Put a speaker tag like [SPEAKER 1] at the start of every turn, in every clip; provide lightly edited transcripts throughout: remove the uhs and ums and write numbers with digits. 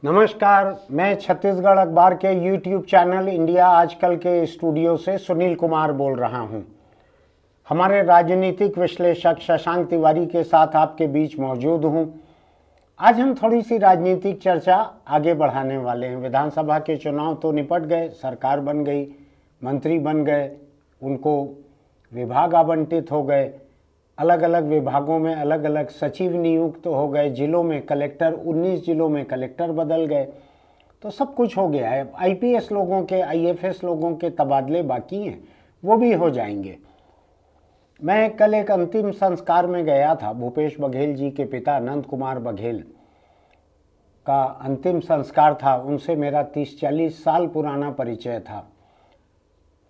[SPEAKER 1] नमस्कार, मैं छत्तीसगढ़ अखबार के यूट्यूब चैनल इंडिया आजकल के स्टूडियो से सुनील कुमार बोल रहा हूं। हमारे राजनीतिक विश्लेषक शशांक तिवारी के साथ आपके बीच मौजूद हूं। आज हम थोड़ी सी राजनीतिक चर्चा आगे बढ़ाने वाले हैं। विधानसभा के चुनाव तो निपट गए, सरकार बन गई, मंत्री बन गए, उनको विभाग आवंटित हो गए, अलग अलग विभागों में अलग अलग सचिव नियुक्त हो गए, जिलों में कलेक्टर 19 जिलों में कलेक्टर बदल गए, तो सब कुछ हो गया है। आईपीएस लोगों के, आईएफएस लोगों के तबादले बाकी हैं, वो भी हो जाएंगे। मैं कल एक अंतिम संस्कार में गया था। भूपेश बघेल जी के पिता अनंत कुमार बघेल का अंतिम संस्कार था। उनसे मेरा 30-40 साल पुराना परिचय था।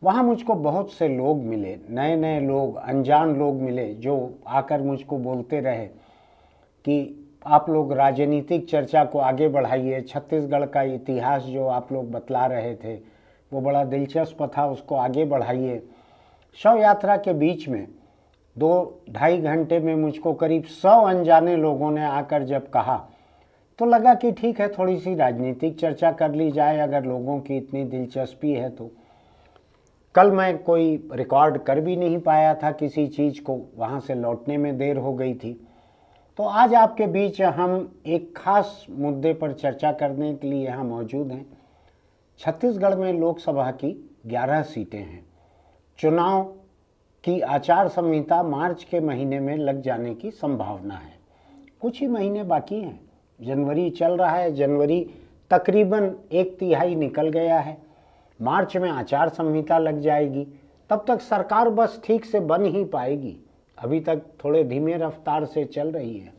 [SPEAKER 1] वहाँ मुझको बहुत से लोग मिले, नए नए लोग, अनजान लोग मिले, जो आकर मुझको बोलते रहे कि आप लोग राजनीतिक चर्चा को आगे बढ़ाइए, छत्तीसगढ़ का इतिहास जो आप लोग बतला रहे थे वो बड़ा दिलचस्प था, उसको आगे बढ़ाइए। शव यात्रा के बीच में 2-2.5 घंटे में मुझको करीब 100 अनजाने लोगों ने आकर जब कहा तो लगा कि ठीक है, थोड़ी सी राजनीतिक चर्चा कर ली जाए, अगर लोगों की इतनी दिलचस्पी है तो। कल मैं कोई रिकॉर्ड कर भी नहीं पाया था किसी चीज़ को, वहाँ से लौटने में देर हो गई थी। तो आज आपके बीच हम एक खास मुद्दे पर चर्चा करने के लिए यहाँ मौजूद हैं। छत्तीसगढ़ में लोकसभा की 11 सीटें हैं। चुनाव की आचार संहिता मार्च के महीने में लग जाने की संभावना है। कुछ ही महीने बाकी हैं, जनवरी चल रहा है, जनवरी तकरीबन 1/3 निकल गया है। मार्च में आचार संहिता लग जाएगी, तब तक सरकार बस ठीक से बन ही पाएगी। अभी तक थोड़े धीमे रफ्तार से चल रही है।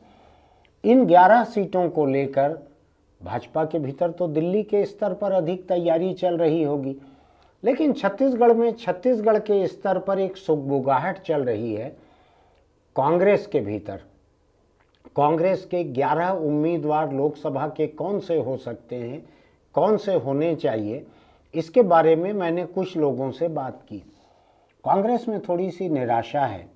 [SPEAKER 1] इन 11 सीटों को लेकर भाजपा के भीतर तो दिल्ली के स्तर पर अधिक तैयारी चल रही होगी, लेकिन छत्तीसगढ़ में छत्तीसगढ़ के स्तर पर एक सुगबुगाहट चल रही है कांग्रेस के भीतर। कांग्रेस के 11 उम्मीदवार लोकसभा के कौन से हो सकते हैं, कौन से होने चाहिए, इसके बारे में मैंने कुछ लोगों से बात की। कांग्रेस में थोड़ी सी निराशा है।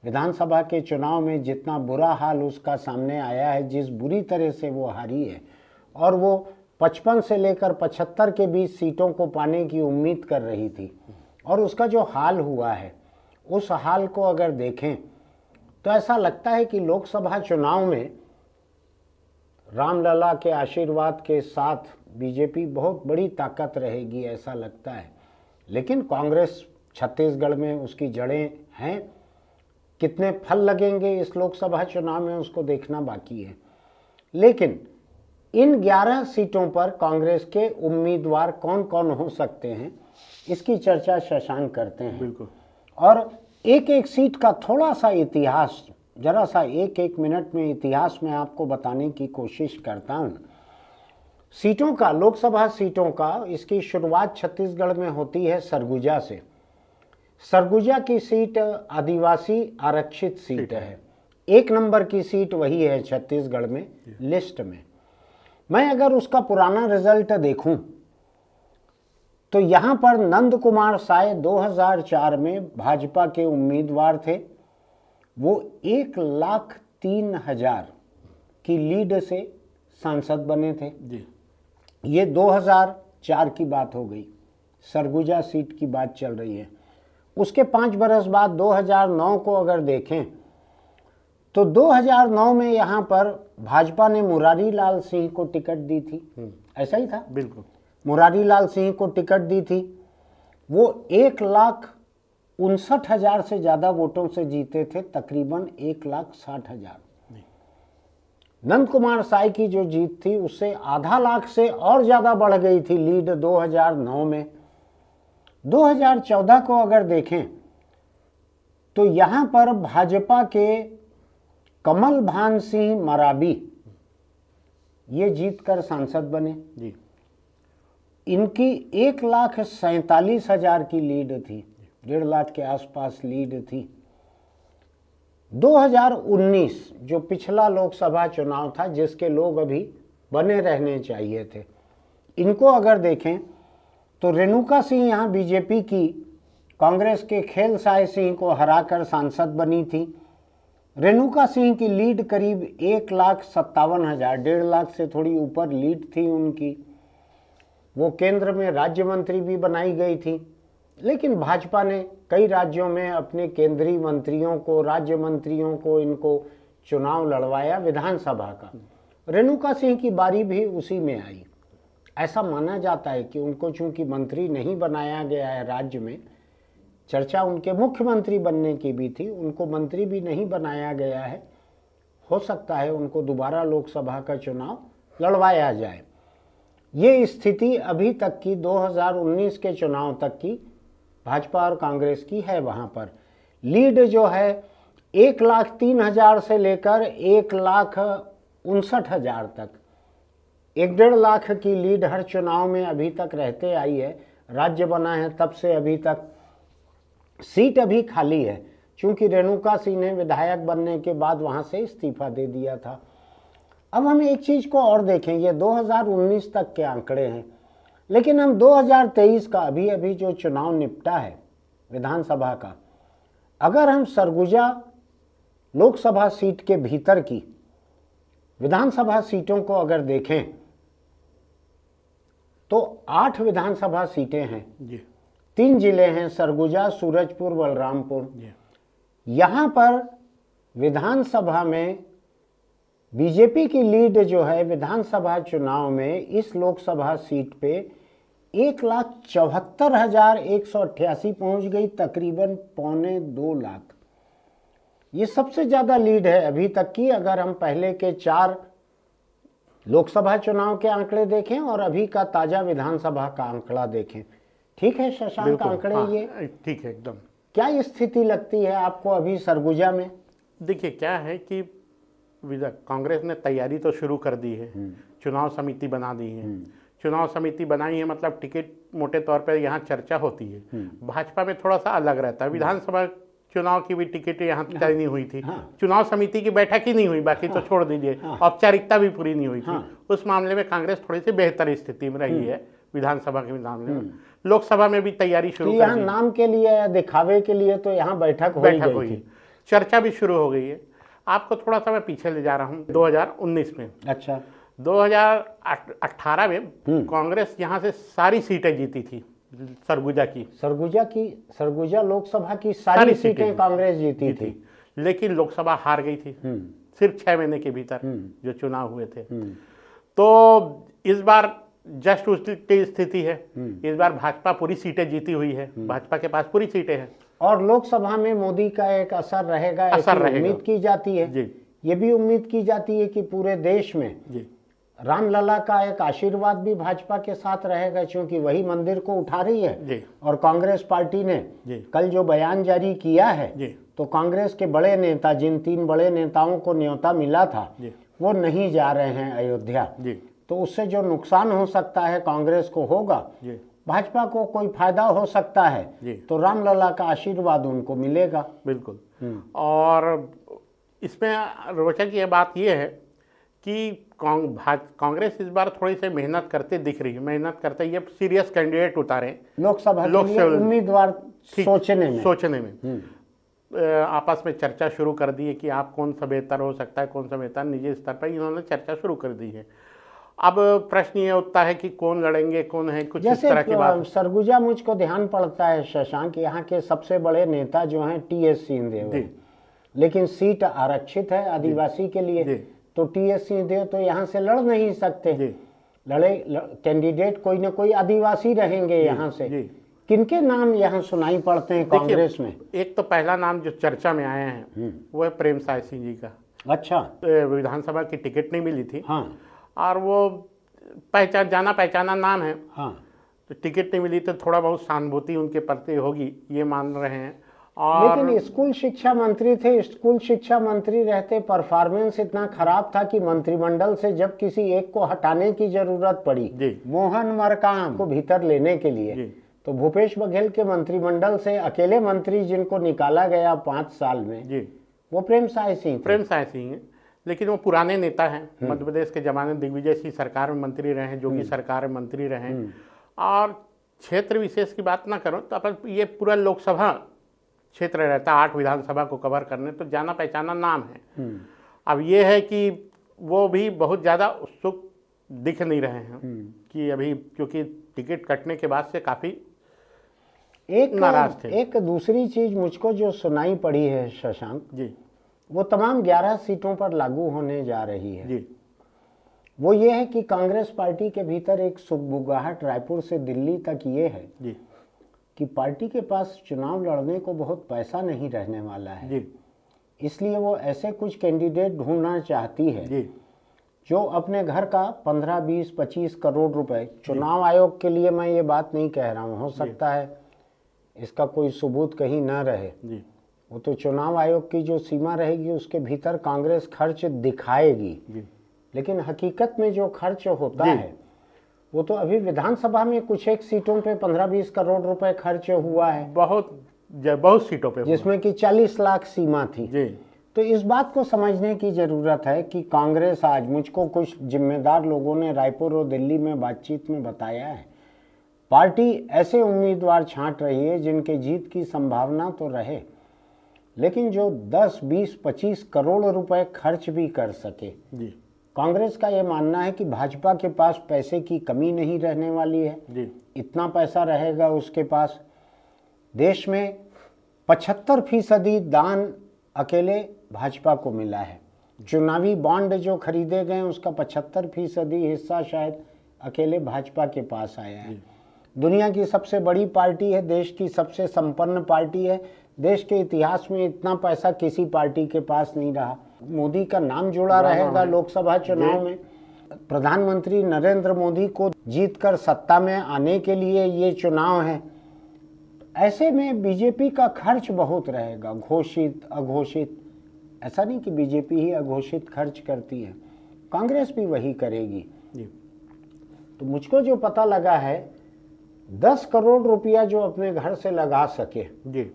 [SPEAKER 1] विधानसभा के चुनाव में जितना बुरा हाल उसका सामने आया है, जिस बुरी तरह से वो हारी है, और वो 55 से लेकर 75 के बीच सीटों को पाने की उम्मीद कर रही थी, और उसका जो हाल हुआ है, उस हाल को अगर देखें तो ऐसा लगता है कि लोकसभा चुनाव में रामलला के आशीर्वाद के साथ बीजेपी बहुत बड़ी ताकत रहेगी, ऐसा लगता है। लेकिन कांग्रेस छत्तीसगढ़ में उसकी जड़ें हैं, कितने फल लगेंगे इस लोकसभा चुनाव में उसको देखना बाकी है। लेकिन इन 11 सीटों पर कांग्रेस के उम्मीदवार कौन कौन हो सकते हैं, इसकी चर्चा शशांक करते हैं।
[SPEAKER 2] बिल्कुल।
[SPEAKER 1] और एक एक सीट का थोड़ा सा इतिहास, जरा सा 1-1 मिनट में इतिहास में आपको बताने की कोशिश करता हूँ। सीटों का, लोकसभा सीटों का, इसकी शुरुआत छत्तीसगढ़ में होती है सरगुजा से। सरगुजा की सीट आदिवासी आरक्षित सीट है। 1 नंबर की सीट वही है छत्तीसगढ़ में लिस्ट में। मैं अगर उसका पुराना रिजल्ट देखूं तो यहाँ पर नंद कुमार साय 2004 में भाजपा के उम्मीदवार थे। वो 1,03,000 की लीड से सांसद बने थे जी। ये 2004 की बात हो गई, सरगुजा सीट की बात चल रही है। उसके 5 बरस बाद 2009 को अगर देखें तो 2009 में यहाँ पर भाजपा ने मुरारी लाल सिंह को टिकट दी थी। ऐसा ही था,
[SPEAKER 2] बिल्कुल।
[SPEAKER 1] मुरारी लाल सिंह को टिकट दी थी। वो 1,59,000 से ज़्यादा वोटों से जीते थे, तकरीबन 1,60,000। नंद कुमार साय की जो जीत थी उससे आधा लाख से और ज़्यादा बढ़ गई थी लीड 2009 में। 2014 को अगर देखें तो यहाँ पर भाजपा के कमल भान सिंह मराबी ये जीतकर सांसद बने जी। इनकी 1,47,000 की लीड थी, 1.5 लाख के आसपास लीड थी। 2019 जो पिछला लोकसभा चुनाव था, जिसके लोग अभी बने रहने चाहिए थे, इनको अगर देखें तो रेणुका सिंह यहाँ बीजेपी की कांग्रेस के खेल साय सिंह को हराकर सांसद बनी थी। रेणुका सिंह की लीड करीब 1,57,000, 1.5 लाख से थोड़ी ऊपर लीड थी उनकी। वो केंद्र में राज्य मंत्री भी बनाई गई थी, लेकिन भाजपा ने कई राज्यों में अपने केंद्रीय मंत्रियों को, राज्य मंत्रियों को, इनको चुनाव लड़वाया विधानसभा का। रेणुका सिंह की बारी भी उसी में आई। ऐसा माना जाता है कि उनको चूंकि मंत्री नहीं बनाया गया है राज्य में, चर्चा उनके मुख्यमंत्री बनने की भी थी, उनको मंत्री भी नहीं बनाया गया है, हो सकता है उनको दोबारा लोकसभा का चुनाव लड़वाया जाए। ये स्थिति अभी तक की 2019 के चुनाव तक की भाजपा और कांग्रेस की है। वहाँ पर लीड जो है 1,03,000 से लेकर 1,59,000 तक, 1.5 लाख की लीड हर चुनाव में अभी तक रहते आई है। राज्य बना है तब से अभी तक। सीट अभी खाली है, क्योंकि रेणुका सिंह ने विधायक बनने के बाद वहाँ से इस्तीफा दे दिया था। अब हम एक चीज़ को और देखें, ये 2019 तक के आंकड़े हैं, लेकिन हम 2023 का अभी जो चुनाव निपटा है विधानसभा का, अगर हम सरगुजा लोकसभा सीट के भीतर की विधानसभा सीटों को अगर देखें तो 8 विधानसभा सीटें हैं जी। 3 जिले हैं, सरगुजा, सूरजपुर, बलरामपुर। यहाँ पर विधानसभा में बीजेपी की लीड जो है विधानसभा चुनाव में इस लोकसभा सीट पे 1,74,188 पहुंच गई, तकरीबन 1.25 लाख। ये सबसे ज़्यादा लीड है अभी तक की, अगर हम पहले के 4 लोकसभा चुनाव के आंकड़े देखें और अभी का ताज़ा विधानसभा का आंकड़ा देखें। ठीक है शशांक, आंकड़े हाँ, ये
[SPEAKER 2] ठीक है एकदम।
[SPEAKER 1] क्या स्थिति लगती है आपको अभी सरगुजा में?
[SPEAKER 2] देखिए क्या है कि कांग्रेस ने तैयारी तो शुरू कर दी है, चुनाव समिति बना दी है। चुनाव समिति बनाई है मतलब टिकट मोटे तौर पर यहाँ चर्चा होती है। भाजपा में थोड़ा सा अलग रहता है। विधानसभा चुनाव की भी टिकट यहाँ तय नहीं हुई थी। चुनाव समिति की बैठक ही नहीं हुई, बाकी तो छोड़ दीजिए, औपचारिकता भी पूरी नहीं हुई थी। उस मामले में कांग्रेस थोड़ी सी बेहतर स्थिति में रही है विधानसभा के मामले में। लोकसभा में भी तैयारी शुरू कर दी।
[SPEAKER 1] नाम के लिए या दिखावे के लिए तो यहाँ बैठक हुई,
[SPEAKER 2] चर्चा भी शुरू हो गई है। आपको थोड़ा सा मैं पीछे ले जा रहा हूँ 2019 में।
[SPEAKER 1] अच्छा,
[SPEAKER 2] 2018 में कांग्रेस यहाँ से सारी सीटें जीती थी।
[SPEAKER 1] सरगुजा लोकसभा की सारी सीटें कांग्रेस जीती थी,
[SPEAKER 2] लेकिन लोकसभा हार गई थी सिर्फ 6 महीने के भीतर जो चुनाव हुए थे। तो इस बार जस्ट उसकी स्थिति है। इस बार भाजपा पूरी सीटें जीती हुई है, भाजपा के पास पूरी सीटें हैं
[SPEAKER 1] और लोकसभा में मोदी का एक असर रहेगा, उम्मीद की जाती है जी। ये भी उम्मीद की जाती है कि पूरे देश में जी रामलला का एक आशीर्वाद भी भाजपा के साथ रहेगा, क्योंकि वही मंदिर को उठा रही है जी। और कांग्रेस पार्टी ने कल जो बयान जारी किया है जी। तो कांग्रेस के बड़े नेता, जिन 3 बड़े नेताओं को न्योता मिला था वो नहीं जा रहे हैं अयोध्या जी। तो उससे जो नुकसान हो सकता है कांग्रेस को होगा, भाजपा को कोई फायदा हो सकता है, तो रामलला का आशीर्वाद उनको मिलेगा।
[SPEAKER 2] बिल्कुल। और इसमें रोचक ये बात ये है कि कांग्रेस इस बार थोड़ी सी मेहनत करते दिख रही है। मेहनत करते ये सीरियस कैंडिडेट उतारे
[SPEAKER 1] लोकसभा उम्मीदवार
[SPEAKER 2] सोचने में आपस में चर्चा शुरू कर दी है कि आप कौन सा बेहतर हो सकता है, कौन सा बेहतर। निजी स्तर पर इन्होंने चर्चा शुरू कर दी है। अब प्रश्न ये उठता है कि कौन लड़ेंगे, कौन है, कुछ इस तरह की बात।
[SPEAKER 1] सरगुजा मुझको ध्यान पड़ता है शशांक, यहाँ के सबसे बड़े नेता जो हैं टी.एस. सिंहदेव, लेकिन सीट आरक्षित है आदिवासी के लिए, तो टी.एस. सिंहदेव तो यहाँ से लड़ नहीं सकते। कैंडिडेट कोई ना कोई आदिवासी रहेंगे यहाँ से। किनके नाम यहाँ सुनाई पड़ते हैं कांग्रेस में?
[SPEAKER 2] एक तो पहला नाम जो चर्चा में आए हैं वो है प्रेम साय सिंह जी का।
[SPEAKER 1] अच्छा,
[SPEAKER 2] विधानसभा की टिकट नहीं मिली थी
[SPEAKER 1] हाँ,
[SPEAKER 2] और वो जाना पहचाना नाम है हाँ। तो टिकट नहीं मिली तो थोड़ा बहुत सहानुभूति उनके प्रति होगी, ये मान रहे हैं। और
[SPEAKER 1] लेकिन स्कूल शिक्षा मंत्री थे, स्कूल शिक्षा मंत्री रहते परफॉर्मेंस इतना खराब था कि मंत्रिमंडल से जब किसी एक को हटाने की जरूरत पड़ी, मोहन मरकाम को भीतर लेने के लिए, तो भूपेश बघेल के मंत्रिमंडल से अकेले मंत्री जिनको निकाला गया 5 साल में, वो प्रेम साय सिंह
[SPEAKER 2] है। लेकिन वो पुराने नेता हैं, मध्य प्रदेश के जमाने दिग्विजय सिंह सरकार में मंत्री रहे हैं, जोगी सरकार में मंत्री रहे हैं। और क्षेत्र विशेष की बात ना करो तो अपन ये पूरा लोकसभा क्षेत्र रहता है 8 विधानसभा को कवर करने, तो जाना पहचाना नाम है। अब ये है कि वो भी बहुत ज़्यादा उत्सुक दिख नहीं रहे हैं कि अभी, क्योंकि टिकट कटने के बाद से काफ़ी नाराज थे।
[SPEAKER 1] एक दूसरी चीज मुझको जो सुनाई पड़ी है शशांक
[SPEAKER 2] जी,
[SPEAKER 1] वो तमाम 11 सीटों पर लागू होने जा रही है।
[SPEAKER 2] जी,
[SPEAKER 1] वो ये है कि कांग्रेस पार्टी के भीतर एक सुगबुगाहट रायपुर से दिल्ली तक ये है
[SPEAKER 2] जी,
[SPEAKER 1] कि पार्टी के पास चुनाव लड़ने को बहुत पैसा नहीं रहने वाला है,
[SPEAKER 2] जी,
[SPEAKER 1] इसलिए वो ऐसे कुछ कैंडिडेट ढूंढना चाहती है
[SPEAKER 2] जी,
[SPEAKER 1] जो अपने घर का 15, 20, 25 करोड़ रुपए, चुनाव आयोग के लिए मैं ये बात नहीं कह रहा हूँ, हो सकता है इसका कोई सबूत कहीं न रहे,
[SPEAKER 2] जी,
[SPEAKER 1] वो तो चुनाव आयोग की जो सीमा रहेगी उसके भीतर कांग्रेस खर्च दिखाएगी,
[SPEAKER 2] जी,
[SPEAKER 1] लेकिन हकीकत में जो खर्च होता
[SPEAKER 2] जी।
[SPEAKER 1] है वो तो अभी विधानसभा में कुछ एक सीटों पे 15-20 करोड़ रुपए खर्च हुआ है,
[SPEAKER 2] बहुत सीटों पे हुआ।
[SPEAKER 1] जिसमें कि 40 लाख सीमा थी।
[SPEAKER 2] जी,
[SPEAKER 1] तो इस बात को समझने की जरूरत है कि कांग्रेस आज, मुझको कुछ जिम्मेदार लोगों ने रायपुर और दिल्ली में बातचीत में बताया है, पार्टी ऐसे उम्मीदवार छांट रही है जिनके जीत की संभावना तो रहे, लेकिन जो 10, 20, 25 करोड़ रुपए खर्च भी कर सके।
[SPEAKER 2] जी,
[SPEAKER 1] कांग्रेस का ये मानना है कि भाजपा के पास पैसे की कमी नहीं रहने वाली है,
[SPEAKER 2] जी,
[SPEAKER 1] इतना पैसा रहेगा उसके पास। देश में 75% दान अकेले भाजपा को मिला है। चुनावी बॉन्ड जो खरीदे गए उसका 75% हिस्सा शायद अकेले भाजपा के पास आया है। दुनिया की सबसे बड़ी पार्टी है, देश की सबसे संपन्न पार्टी है, देश के इतिहास में इतना पैसा किसी पार्टी के पास नहीं रहा। मोदी का नाम जुड़ा रहेगा लोकसभा चुनाव में। प्रधानमंत्री नरेंद्र मोदी को जीतकर सत्ता में आने के लिए ये चुनाव है। ऐसे में बीजेपी का खर्च बहुत रहेगा, घोषित अघोषित। ऐसा नहीं कि बीजेपी ही अघोषित खर्च करती है, कांग्रेस भी वही करेगी।
[SPEAKER 2] जी,
[SPEAKER 1] तो मुझको जो पता लगा है 10 करोड़ रुपया जो अपने घर से लगा सके,
[SPEAKER 2] जी,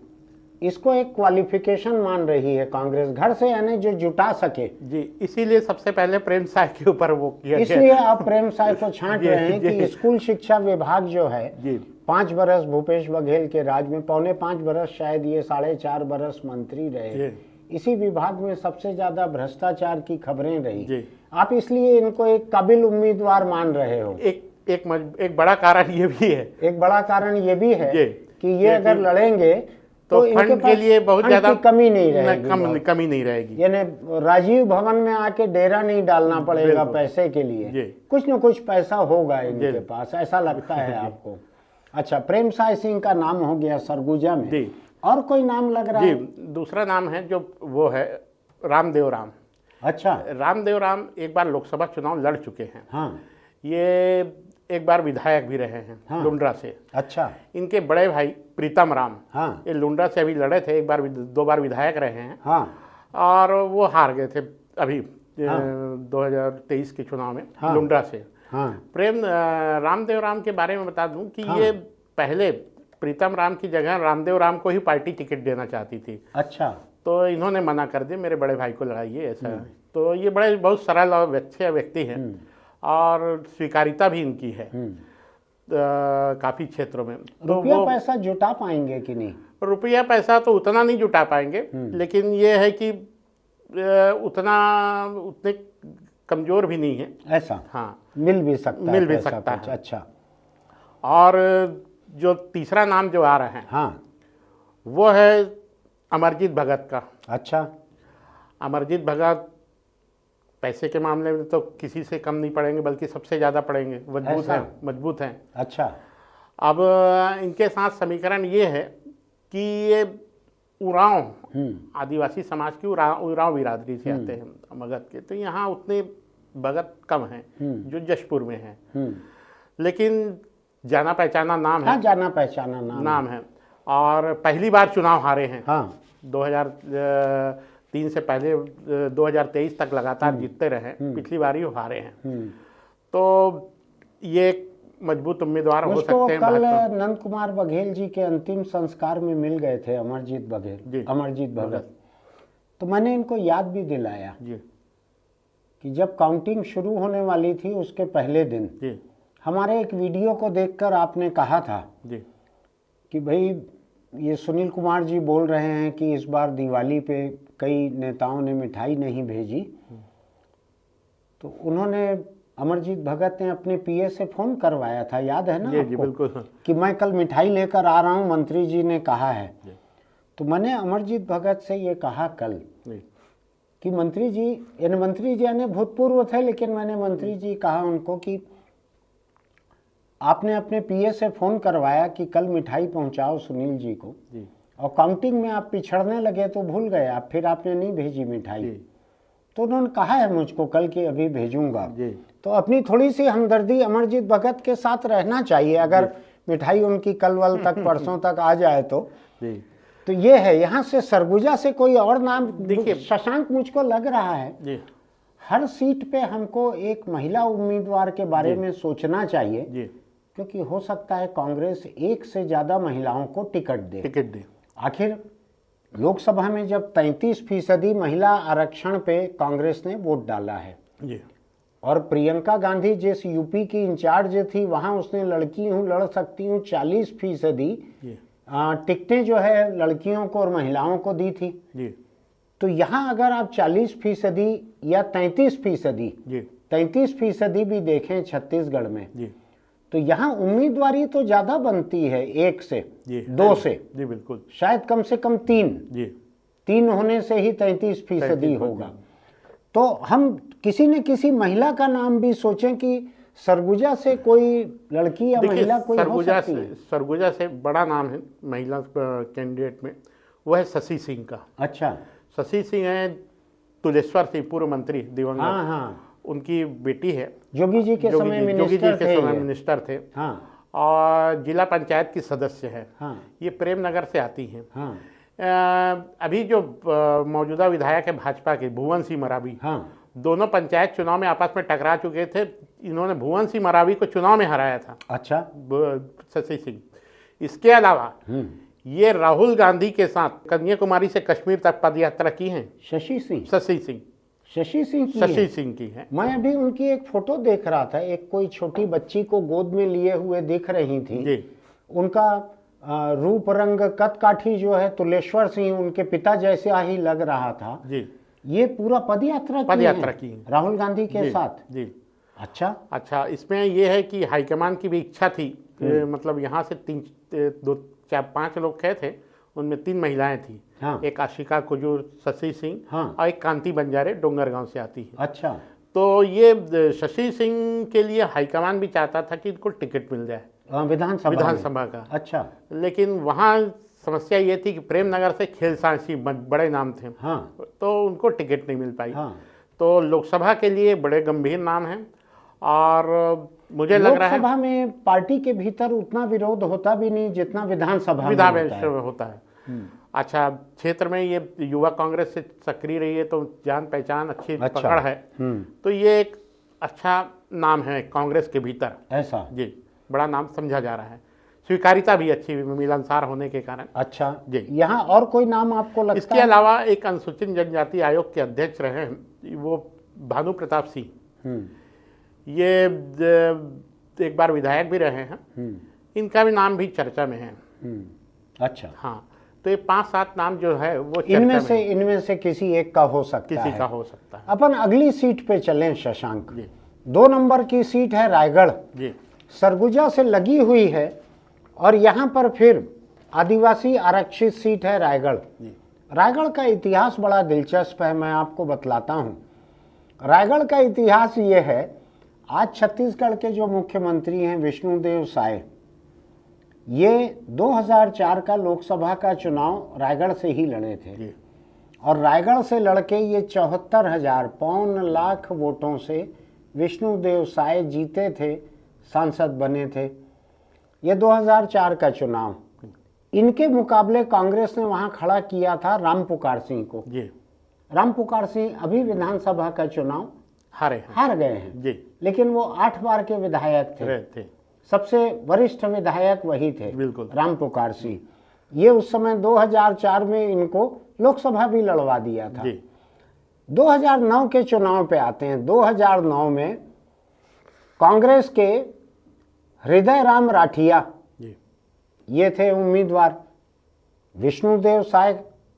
[SPEAKER 1] इसको एक क्वालिफिकेशन मान रही है कांग्रेस। घर से यानी जो जुटा सके,
[SPEAKER 2] जी, इसीलिए सबसे पहले प्रेम साय के ऊपर वो किया गया।
[SPEAKER 1] इसलिए आप प्रेम साय को छांट
[SPEAKER 2] जी,
[SPEAKER 1] रहे हैं
[SPEAKER 2] जी।
[SPEAKER 1] कि स्कूल शिक्षा विभाग जो है
[SPEAKER 2] जी,
[SPEAKER 1] 5 बरस भूपेश बघेल के राज में, 4.25 बरस शायद ये 4.5 बरस मंत्री रहे,
[SPEAKER 2] जी,
[SPEAKER 1] इसी विभाग में सबसे ज्यादा भ्रष्टाचार की खबरें रही।
[SPEAKER 2] जी।
[SPEAKER 1] आप इसलिए इनको एक काबिल उम्मीदवार मान रहे हो।
[SPEAKER 2] एक बड़ा कारण ये भी है,
[SPEAKER 1] एक बड़ा कारण ये भी है
[SPEAKER 2] जी,
[SPEAKER 1] कि ये अगर लड़ेंगे तो इनके
[SPEAKER 2] फंड के
[SPEAKER 1] पास
[SPEAKER 2] लिए बहुत
[SPEAKER 1] फंड
[SPEAKER 2] ज्यादा
[SPEAKER 1] की कमी नहीं रहेगी,
[SPEAKER 2] कमी नहीं रहेगी।
[SPEAKER 1] यानी राजीव भवन में आके डेरा नहीं डालना पड़ेगा
[SPEAKER 2] बिल्कुल।
[SPEAKER 1] पैसे के
[SPEAKER 2] जी।
[SPEAKER 1] लिए, कुछ न कुछ पैसा होगा इनके पास, ऐसा लगता है आपको। अच्छा, प्रेम साय सिंह का नाम हो गया सरगुजा में,
[SPEAKER 2] जी,
[SPEAKER 1] और कोई नाम लग रहा
[SPEAKER 2] जी,
[SPEAKER 1] है?
[SPEAKER 2] दूसरा नाम है जो वो है रामदेव राम।
[SPEAKER 1] अच्छा,
[SPEAKER 2] रामदेव राम एक बार लोकसभा चुनाव लड़ चुके हैं।
[SPEAKER 1] हाँ,
[SPEAKER 2] ये एक बार विधायक भी रहे हैं,
[SPEAKER 1] हाँ।
[SPEAKER 2] लुंड्रा से।
[SPEAKER 1] अच्छा,
[SPEAKER 2] इनके बड़े भाई प्रीतम राम,
[SPEAKER 1] हाँ,
[SPEAKER 2] ये लुंड्रा से अभी लड़े थे, एक बार 2 बार विधायक रहे हैं,
[SPEAKER 1] हाँ,
[SPEAKER 2] और वो हार गए थे अभी 2023 के चुनाव में,
[SPEAKER 1] हाँ।
[SPEAKER 2] लुंड्रा से।
[SPEAKER 1] हाँ,
[SPEAKER 2] रामदेव राम के बारे में बता दूं कि ये पहले प्रीतम राम की जगह रामदेव राम को ही पार्टी टिकट देना चाहती थी,
[SPEAKER 1] अच्छा,
[SPEAKER 2] तो इन्होंने मना कर दिया, मेरे बड़े भाई को लड़ाइए, ऐसा है। तो ये बड़े बहुत सरल और अच्छे व्यक्ति हैं, और स्वीकारिता भी इनकी है काफ़ी क्षेत्रों में। तो
[SPEAKER 1] रुपया
[SPEAKER 2] वो
[SPEAKER 1] पैसा जुटा पाएंगे कि नहीं?
[SPEAKER 2] रुपया पैसा तो उतना नहीं जुटा पाएंगे, लेकिन ये है कि उतने कमज़ोर भी नहीं है।
[SPEAKER 1] ऐसा
[SPEAKER 2] हाँ,
[SPEAKER 1] मिल भी सकता है,
[SPEAKER 2] मिल भी
[SPEAKER 1] पैसा
[SPEAKER 2] सकता
[SPEAKER 1] कुछ।
[SPEAKER 2] है।
[SPEAKER 1] अच्छा,
[SPEAKER 2] और जो तीसरा नाम जो आ रहा है
[SPEAKER 1] हाँ,
[SPEAKER 2] वो है अमरजीत भगत का।
[SPEAKER 1] अच्छा,
[SPEAKER 2] अमरजीत भगत पैसे के मामले में तो किसी से कम नहीं पड़ेंगे, बल्कि सबसे ज़्यादा पड़ेंगे, मजबूत हैं।
[SPEAKER 1] अच्छा,
[SPEAKER 2] अब इनके साथ समीकरण ये है कि ये उरांव आदिवासी समाज की उरांव बिरादरी से आते हैं भगत के, तो यहाँ उतने भगत कम हैं जो जशपुर में हैं, लेकिन जाना पहचाना नाम
[SPEAKER 1] हाँ,
[SPEAKER 2] है,
[SPEAKER 1] जाना पहचाना नाम
[SPEAKER 2] है। और पहली बार चुनाव हारे हैं।
[SPEAKER 1] हाँ,
[SPEAKER 2] 2003 से पहले 2023 तक लगातार जीतते रहे, पिछली बार ही हारे हैं। तो ये एक मजबूत उम्मीदवार हो
[SPEAKER 1] मुझको
[SPEAKER 2] सकते हैं।
[SPEAKER 1] कल
[SPEAKER 2] भाजपा।
[SPEAKER 1] नंद कुमार बघेल जी के अंतिम संस्कार में मिल गए थे अमरजीत भगत, तो मैंने इनको याद भी दिलाया
[SPEAKER 2] जी,
[SPEAKER 1] कि जब काउंटिंग शुरू होने वाली थी उसके पहले दिन
[SPEAKER 2] जी,
[SPEAKER 1] हमारे एक वीडियो को देखकर आपने कहा था
[SPEAKER 2] जी,
[SPEAKER 1] कि भाई ये सुनील कुमार जी बोल रहे हैं कि इस बार दिवाली पे कई नेताओं ने मिठाई नहीं भेजी, तो उन्होंने अमरजीत भगत ने अपने पीए से फोन करवाया था, याद है ना
[SPEAKER 2] जी
[SPEAKER 1] आपको?
[SPEAKER 2] बिल्कुल।
[SPEAKER 1] कि मैं कल मिठाई लेकर आ रहा हूँ, मंत्री जी ने कहा है। तो मैंने अमरजीत भगत से ये कहा कल कि मंत्री जी यानी भूतपूर्व थे, लेकिन मैंने मंत्री जी कहा उनको कि आपने अपने पीए से फोन करवाया कि कल मिठाई पहुंचाओ सुनील जी को, और काउंटिंग में आप पिछड़ने लगे तो भूल गए आप, फिर आपने नहीं भेजी मिठाई। तो उन्होंने कहा है मुझको कल कि अभी भेजूंगा। तो अपनी थोड़ी सी हमदर्दी अमरजीत भगत के साथ रहना चाहिए, अगर मिठाई उनकी कल वल तक परसों तक आ जाए तो ये है। यहाँ से सरगुजा से कोई और नाम देखिए, शशांक, मुझको लग रहा है हर सीट पे हमको एक महिला उम्मीदवार के बारे में सोचना चाहिए, क्योंकि हो सकता है कांग्रेस एक से ज्यादा महिलाओं को टिकट दे। आखिर लोकसभा में जब 33% महिला आरक्षण पे कांग्रेस ने वोट डाला है, और प्रियंका गांधी जिस यूपी की इंचार्ज थी, वहां उसने लड़की हूं लड़ सकती हूं 40% टिकटें जो है लड़कियों को और महिलाओं को दी थी। तो यहाँ अगर आप 40% या 33% भी देखें छत्तीसगढ़ में, तो यहाँ उम्मीदवारी तो ज्यादा बनती है, 1 से 2 से
[SPEAKER 2] बिल्कुल,
[SPEAKER 1] शायद कम से कम 3 होने से ही 33% होगा। तो हम किसी न किसी महिला का नाम भी सोचें कि सरगुजा से कोई लड़की या महिला कोई हो सकती है।
[SPEAKER 2] सरगुजा से बड़ा नाम है महिला कैंडिडेट में, वो है शशि सिंह का।
[SPEAKER 1] अच्छा,
[SPEAKER 2] शशि सिंह है तुलेश्वर सिंह, पूर्व मंत्री दिवंगत।
[SPEAKER 1] हाँ,
[SPEAKER 2] उनकी बेटी है,
[SPEAKER 1] जोगी जी के समय
[SPEAKER 2] मिनिस्टर थे।
[SPEAKER 1] हाँ,
[SPEAKER 2] और जिला पंचायत की सदस्य है।
[SPEAKER 1] हाँ,
[SPEAKER 2] ये प्रेमनगर से आती हैं।
[SPEAKER 1] हाँ,
[SPEAKER 2] अभी जो मौजूदा विधायक है भाजपा के भुवन सिंह मरावी,
[SPEAKER 1] हाँ,
[SPEAKER 2] दोनों पंचायत चुनाव में आपस में टकरा चुके थे। इन्होंने भुवन सिंह मरावी को चुनाव में हराया था।
[SPEAKER 1] अच्छा,
[SPEAKER 2] शशि सिंह। इसके अलावा ये राहुल गांधी के साथ कन्याकुमारी से कश्मीर तक पद यात्रा की है।
[SPEAKER 1] शशि सिंह
[SPEAKER 2] की है।
[SPEAKER 1] मैं अभी उनकी एक फोटो देख रहा था, एक कोई छोटी बच्ची को गोद में लिए हुए दिख रही थी। उनका रूप रंग कद काठी जो है तुलेश्वर सिंह उनके पिता जैसा ही लग रहा था। ये पूरा पद यात्रा की राहुल गांधी के साथ। अच्छा,
[SPEAKER 2] इसमें यह है कि हाईकमान की भी इच्छा थी, मतलब यहाँ से 5 लोग गए थे, उनमें 3 महिलाएं थी। एक आशिका कुजूर, शशि सिंह, और एक कांति बंजारे डोंगरगांव से आती है।
[SPEAKER 1] अच्छा,
[SPEAKER 2] तो ये शशि सिंह के लिए हाईकमान भी चाहता था कि इनको टिकट मिल जाए विधानसभा का।
[SPEAKER 1] अच्छा,
[SPEAKER 2] लेकिन वहाँ समस्या ये थी कि प्रेमनगर से खेलसांसी बड़े नाम थे। तो उनको टिकट नहीं मिल पाई। तो लोकसभा के लिए बड़े गंभीर नाम हैं, और मुझे लग रहा है
[SPEAKER 1] लोकसभा में पार्टी के भीतर उतना विरोध होता भी नहीं जितना विधानसभा में
[SPEAKER 2] होता है। अच्छा, क्षेत्र में ये युवा कांग्रेस से सक्रिय रही है, तो जान पहचान अच्छी पकड़ है। तो ये एक अच्छा नाम है कांग्रेस के भीतर,
[SPEAKER 1] ऐसा
[SPEAKER 2] बड़ा नाम समझा जा रहा है। स्वीकारिता भी अच्छी, मिलनसार होने के कारण।
[SPEAKER 1] अच्छा यहाँ और कोई नाम आपको लगता है?
[SPEAKER 2] इसके अलावा एक अनुसूचित जनजाति आयोग के अध्यक्ष रहे हैं, वो भानु प्रताप सिंह, ये एक बार विधायक भी रहे हैं। इनका भी नाम भी चर्चा में है।
[SPEAKER 1] अच्छा,
[SPEAKER 2] हाँ, तो ये 5-7 नाम जो है वो
[SPEAKER 1] इनमें से किसी एक का हो सकता है। अपन अगली सीट पे चलें शशांक। 2 नंबर की सीट है रायगढ़। सरगुजा से लगी हुई है, और यहाँ पर फिर आदिवासी आरक्षित सीट है रायगढ़। रायगढ़ का इतिहास बड़ा दिलचस्प है, मैं आपको बतलाता हूँ। रायगढ़ का इतिहास ये है, आज छत्तीसगढ़ के जो मुख्यमंत्री हैं विष्णुदेव साय, ये 2004 का लोकसभा का चुनाव रायगढ़ से ही लड़े थे, और रायगढ़ से लड़के ये 74,000 पौन लाख वोटों से विष्णुदेव साय जीते थे, सांसद बने थे। ये 2004 का चुनाव, इनके मुकाबले कांग्रेस ने वहां खड़ा किया था राम पुकार सिंह को। राम पुकार सिंह अभी विधानसभा का चुनाव हार गए हैं, लेकिन वो 8 बार के विधायक थे। सबसे वरिष्ठ विधायक वही थे, राम पुकार सिंह। ये उस समय 2004 में इनको लोकसभा भी लड़वा दिया था। 2009 के चुनाव पे आते हैं। 2009 में कांग्रेस के हृदय राम राठिया ये थे उम्मीदवार। विष्णुदेव साय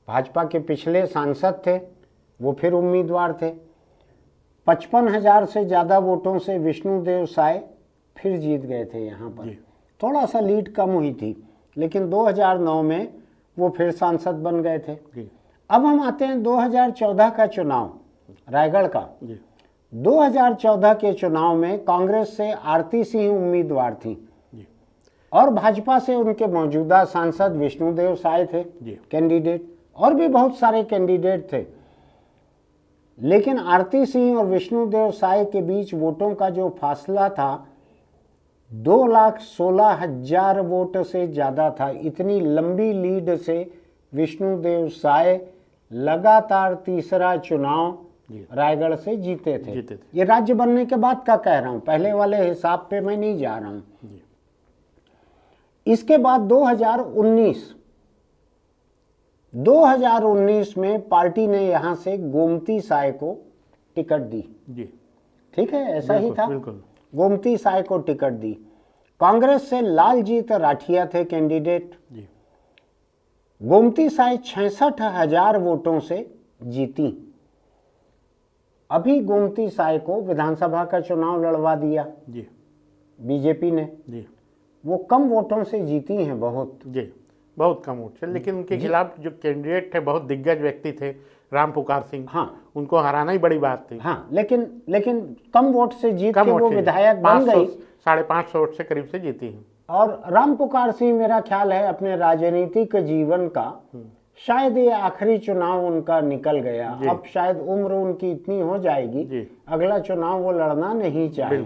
[SPEAKER 1] भाजपा के पिछले सांसद थे, वो फिर उम्मीदवार थे। 55,000 से ज़्यादा वोटों से विष्णुदेव साय फिर जीत गए थे यहाँ पर। थोड़ा सा लीड कम हुई थी, लेकिन 2009 में वो फिर सांसद बन गए थे। अब हम आते हैं 2014 का चुनाव, रायगढ़ का। 2014 के चुनाव में कांग्रेस से आरती सिंह उम्मीदवार थी और भाजपा से उनके मौजूदा सांसद विष्णुदेव साय थे कैंडिडेट, और भी बहुत सारे कैंडिडेट थे। लेकिन आरती सिंह और विष्णुदेव साय के बीच वोटों का जो फासला था 2,16,000 वोट से ज़्यादा था। इतनी लंबी लीड से विष्णुदेव साय लगातार तीसरा चुनाव रायगढ़ से जीते थे। ये राज्य बनने के बाद का कह रहा हूँ, पहले वाले हिसाब पे मैं नहीं जा रहा हूँ। इसके बाद 2019 में पार्टी ने यहाँ से गोमती साय को टिकट दी। ठीक है, ऐसा ही था, गोमती साय को टिकट दी। कांग्रेस से लालजीत राठिया थे कैंडिडेट। गोमती साय 66,000 वोटों से जीती। अभी गोमती साय को विधानसभा का चुनाव लड़वा दिया बीजेपी ने। वो कम वोटों से जीती हैं,
[SPEAKER 2] बहुत कम वोट से, लेकिन उनके खिलाफ जो कैंडिडेट थे बहुत दिग्गज व्यक्ति थे, राम पुकार सिंह।
[SPEAKER 1] हाँ,
[SPEAKER 2] उनको हराना ही बड़ी बात थी।
[SPEAKER 1] हाँ, लेकिन कम वोट से जीत के वो विधायक बन गई।
[SPEAKER 2] 550 वोट से करीब से जीती हैं।
[SPEAKER 1] और राम पुकार सिंह, मेरा ख्याल है अपने राजनीतिक जीवन का शायद ये आखिरी चुनाव उनका निकल गया। अब शायद उम्र उनकी इतनी हो जाएगी, अगला चुनाव वो लड़ना नहीं चाहे।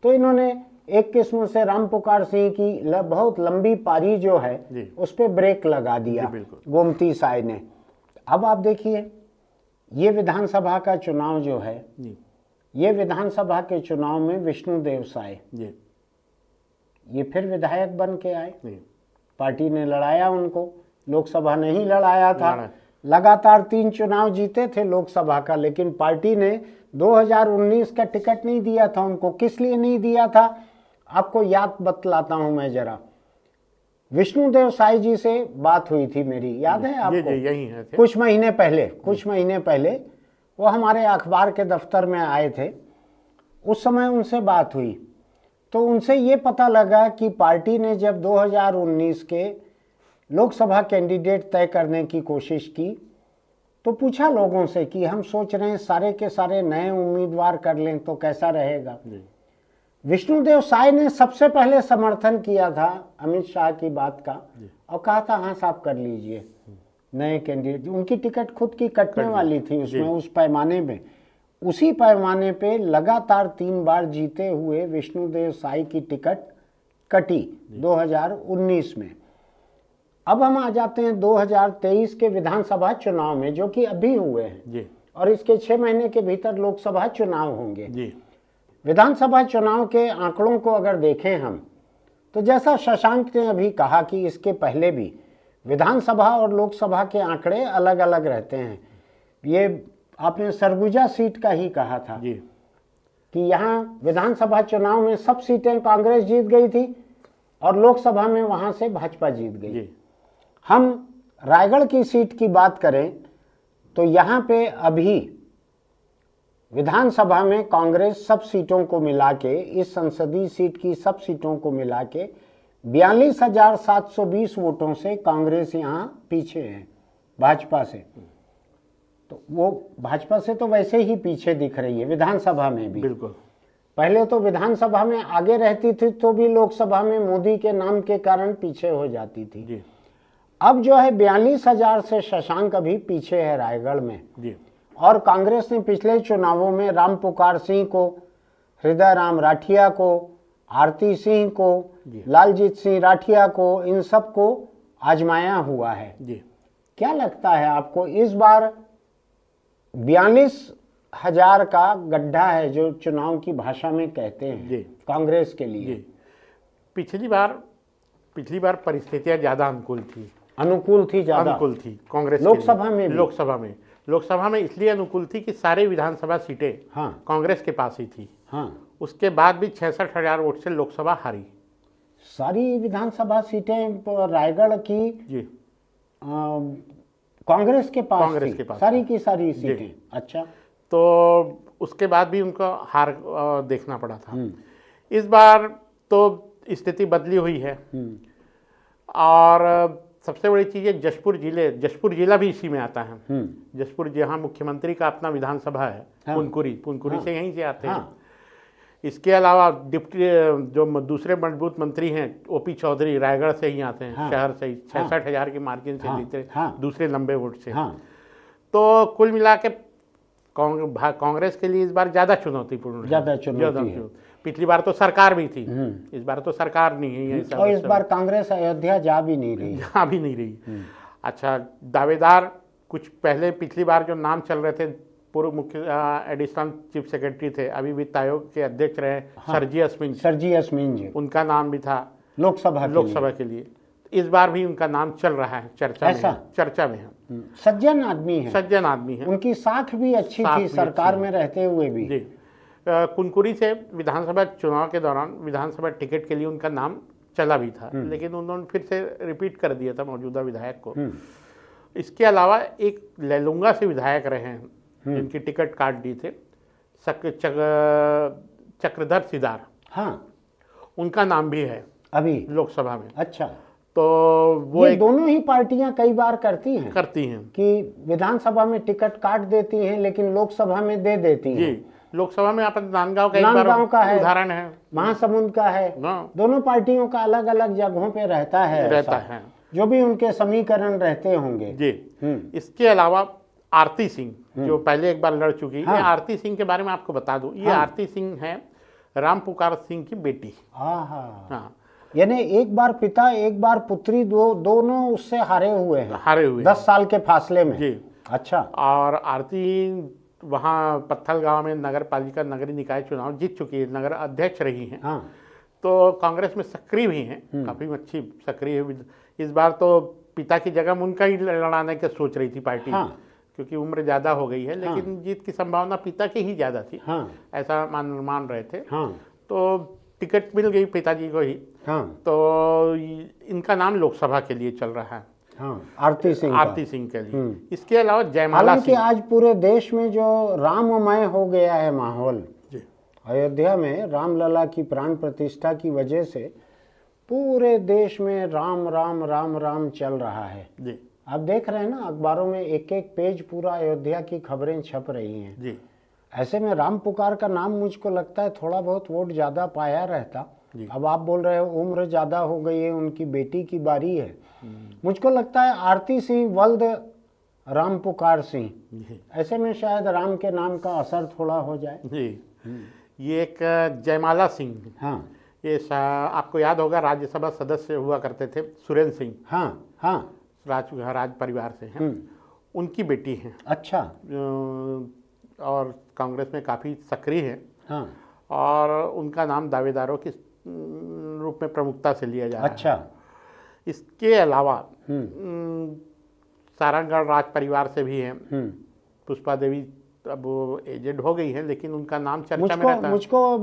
[SPEAKER 1] तो इन्होंने एक किस्म से राम पुकार सिंह की बहुत लंबी पारी जो है उस पर ब्रेक लगा दिया गोमती साय ने। अब आप देखिए, ये विधानसभा का चुनाव जो है, ये विधानसभा के चुनाव में विष्णुदेव साय ये फिर विधायक बन के आए। पार्टी ने लड़ाया उनको, लोकसभा नहीं लड़ाया था। लगातार 3 चुनाव जीते थे लोकसभा का, लेकिन पार्टी ने 2019 का टिकट नहीं दिया था उनको। किस लिए नहीं दिया था आपको याद बतलाता हूं मैं जरा। विष्णुदेव साय जी से बात हुई थी मेरी, याद है आपको?
[SPEAKER 2] यही है।
[SPEAKER 1] कुछ महीने पहले वो हमारे अखबार के दफ्तर में आए थे। उस समय उनसे बात हुई तो उनसे ये पता लगा कि पार्टी ने जब 2019 के लोकसभा कैंडिडेट तय करने की कोशिश की तो पूछा लोगों से कि हम सोच रहे हैं सारे के सारे नए उम्मीदवार कर लें तो कैसा रहेगा। विष्णुदेव साय ने सबसे पहले समर्थन किया था अमित शाह की बात का और कहा था हाँ साहब कर लीजिए नए कैंडिडेट। उनकी टिकट खुद की कटने वाली थी उसमें, उस पैमाने में, उसी पैमाने पे लगातार 3 बार जीते हुए विष्णुदेव साय की टिकट कटी 2019 में। अब हम आ जाते हैं 2023 के विधानसभा चुनाव में, जो कि अभी हुए हैं और इसके 6 महीने के भीतर लोकसभा चुनाव होंगे। विधानसभा चुनाव के आंकड़ों को अगर देखें हम तो जैसा शशांक ने अभी कहा कि इसके पहले भी विधानसभा और लोकसभा के आंकड़े अलग अलग रहते हैं। ये आपने सरगुजा सीट का ही कहा था कि यहाँ विधानसभा चुनाव में सब सीटें कांग्रेस जीत गई थी और लोकसभा में वहां से भाजपा जीत गई। हम रायगढ़ की सीट की बात करें तो यहाँ पे अभी विधानसभा में कांग्रेस सब सीटों को मिला के, इस संसदीय सीट की सब सीटों को मिला के 42,720 वोटों से कांग्रेस यहाँ पीछे है भाजपा से। तो वो भाजपा से तो वैसे ही पीछे दिख रही है विधानसभा में भी।
[SPEAKER 2] बिल्कुल,
[SPEAKER 1] पहले तो विधानसभा में आगे रहती थी तो भी लोकसभा में मोदी के नाम के कारण पीछे हो जाती थी। अब जो है 42,000 से शशांक अभी पीछे है रायगढ़ में। और कांग्रेस ने पिछले चुनावों में राम पुकार सिंह को, हृदय राम राठिया को, आरती सिंह को, लालजीत सिंह राठिया को, इन सब को आजमाया हुआ है। क्या लगता है आपको इस बार 42,000 का गड्ढा है जो चुनाव की भाषा में कहते हैं कांग्रेस के लिए?
[SPEAKER 2] पिछली बार परिस्थितियां ज्यादा अनुकूल थी कांग्रेस लोकसभा में इसलिए अनुकूल थी कि सारे विधानसभा सीटें कांग्रेस के पास ही थी। उसके बाद भी 66,000 वोट से लोकसभा हारी।
[SPEAKER 1] सारी विधानसभा सीटें रायगढ़ की कांग्रेस के पास
[SPEAKER 2] कांग्रेस
[SPEAKER 1] थी,
[SPEAKER 2] के पास
[SPEAKER 1] सारी की सारी सीटें। अच्छा।
[SPEAKER 2] तो उसके बाद भी उनको हार देखना पड़ा था। इस बार तो स्थिति बदली हुई है। और सबसे बड़ी चीज़ है जशपुर जिला भी इसी में आता है। जशपुर जहाँ मुख्यमंत्री का अपना विधानसभा है।
[SPEAKER 1] हाँ।
[SPEAKER 2] पुनकुरी से यहीं से आते हैं।
[SPEAKER 1] हाँ।
[SPEAKER 2] इसके अलावा डिप्टी जो दूसरे मजबूत मंत्री हैं ओपी चौधरी रायगढ़ से ही आते हैं।
[SPEAKER 1] हाँ।
[SPEAKER 2] शहर से ही 66,000 के मार्जिन से
[SPEAKER 1] हाँ।
[SPEAKER 2] जीते।
[SPEAKER 1] हाँ।
[SPEAKER 2] दूसरे लंबे वोट से।
[SPEAKER 1] हाँ।
[SPEAKER 2] तो कुल मिला के कांग्रेस के लिए इस बार ज़्यादा चुनौतीपूर्ण है।
[SPEAKER 1] ज़्यादा चुनौती है।
[SPEAKER 2] पिछली बार तो सरकार भी थी। इस बार तो सरकार नहीं है ये सब।
[SPEAKER 1] और इस बार कांग्रेस अयोध्या जा भी नहीं रही।
[SPEAKER 2] जहाँ भी नहीं रही। अच्छा, दावेदार कुछ पहले पिछली बार जो नाम चल रहे थे, पूर्व मुख्य एडिशनल चीफ सेक्रेटरी थे, अभी वित्त आयोग के अध्यक्ष रहे
[SPEAKER 1] सरजी अस्मिन जी,
[SPEAKER 2] उनका नाम भी था
[SPEAKER 1] लोकसभा
[SPEAKER 2] के लिए। इस बार भी उनका नाम चल रहा है, चर्चा में है।
[SPEAKER 1] सज्जन आदमी है। उनकी साख भी अच्छी थी सरकार में रहते हुए भी।
[SPEAKER 2] जी। कुनकुरी से विधानसभा चुनाव के दौरान विधानसभा टिकट के लिए उनका नाम चला भी था, लेकिन उन्होंने फिर से रिपीट कर दिया था मौजूदा विधायक को। इसके अलावा एक लेलुंगा से विधायक रहे हैं जिनकी टिकट काट दी थे, चक्रधर सिदार।
[SPEAKER 1] हाँ,
[SPEAKER 2] उनका नाम भी है
[SPEAKER 1] अभी
[SPEAKER 2] लोकसभा में।
[SPEAKER 1] अच्छा,
[SPEAKER 2] तो वो
[SPEAKER 1] ये दोनों ही पार्टियां कई बार करती हैं
[SPEAKER 2] कि
[SPEAKER 1] विधानसभा में टिकट काट देती हैं लेकिन लोकसभा में दे देती हैं।
[SPEAKER 2] जी, लोकसभा में अपन नांदगांव
[SPEAKER 1] का एक
[SPEAKER 2] उदाहरण है,
[SPEAKER 1] महासमुंद का है। दोनों पार्टियों का अलग अलग जगहों पे रहता है जो भी उनके समीकरण रहते होंगे।
[SPEAKER 2] जी। इसके अलावा आरती सिंह जो पहले एक बार लड़ चुकी है। आरती सिंह के बारे में आपको बता दूं, ये आरती सिंह है राम पुकार सिंह की बेटी।
[SPEAKER 1] हाँ, यानी एक बार पिता एक बार पुत्री, दोनों उससे हारे हुए 10 साल के फासले में।
[SPEAKER 2] जी।
[SPEAKER 1] अच्छा।
[SPEAKER 2] और आरती वहाँ पत्थल गांव में नगर पालिका नगरीय निकाय चुनाव जीत चुकी है, नगर अध्यक्ष रही हैं।
[SPEAKER 1] हाँ।
[SPEAKER 2] तो कांग्रेस में सक्रिय भी हैं, काफ़ी अच्छी सक्रिय है। इस बार तो पिता की जगह उनका ही लड़ाने की सोच रही थी पार्टी। क्योंकि उम्र ज़्यादा हो गई है, लेकिन जीत की संभावना पिता की ही ज़्यादा थी। ऐसा मान रहे थे। तो टिकट मिल गई पिताजी को ही। तो इनका नाम लोकसभा के लिए चल रहा है।
[SPEAKER 1] आरती सिंह
[SPEAKER 2] के लिए। इसके अलावा जयमाला
[SPEAKER 1] सिंह। आज पूरे देश में जो राममय हो गया है माहौल, अयोध्या में रामलला की प्राण प्रतिष्ठा की वजह से पूरे देश में राम राम राम राम चल रहा है।
[SPEAKER 2] जी।
[SPEAKER 1] आप देख रहे हैं ना, अखबारों में एक एक पेज पूरा अयोध्या की खबरें छप रही हैं।
[SPEAKER 2] जी।
[SPEAKER 1] ऐसे में राम पुकार का नाम मुझको लगता है थोड़ा बहुत वोट ज़्यादा पाया रहता। अब आप बोल रहे हो उम्र ज़्यादा हो गई है, उनकी बेटी की बारी है। मुझको लगता है आरती सिंह वल्द राम पुकार सिंह, ऐसे में शायद राम के नाम का असर थोड़ा हो जाए। जी।
[SPEAKER 2] ये एक जयमाला सिंह। हाँ। ये आपको याद होगा राज्यसभा सदस्य हुआ करते थे सुरेंद्र सिंह।
[SPEAKER 1] हाँ।
[SPEAKER 2] राज परिवार से हैं। उनकी बेटी हैं।
[SPEAKER 1] अच्छा।
[SPEAKER 2] और कांग्रेस में काफ़ी सक्रिय है।
[SPEAKER 1] हाँ।
[SPEAKER 2] और उनका नाम दावेदारों के रूप में प्रमुखता से लिया जा रहा है।
[SPEAKER 1] अच्छा।
[SPEAKER 2] इसके अलावा सारंगगढ़ राज परिवार से भी हैं पुष्पा देवी। अब वो एजेड हो गई है, लेकिन उनका नाम चर्चा में रहता है।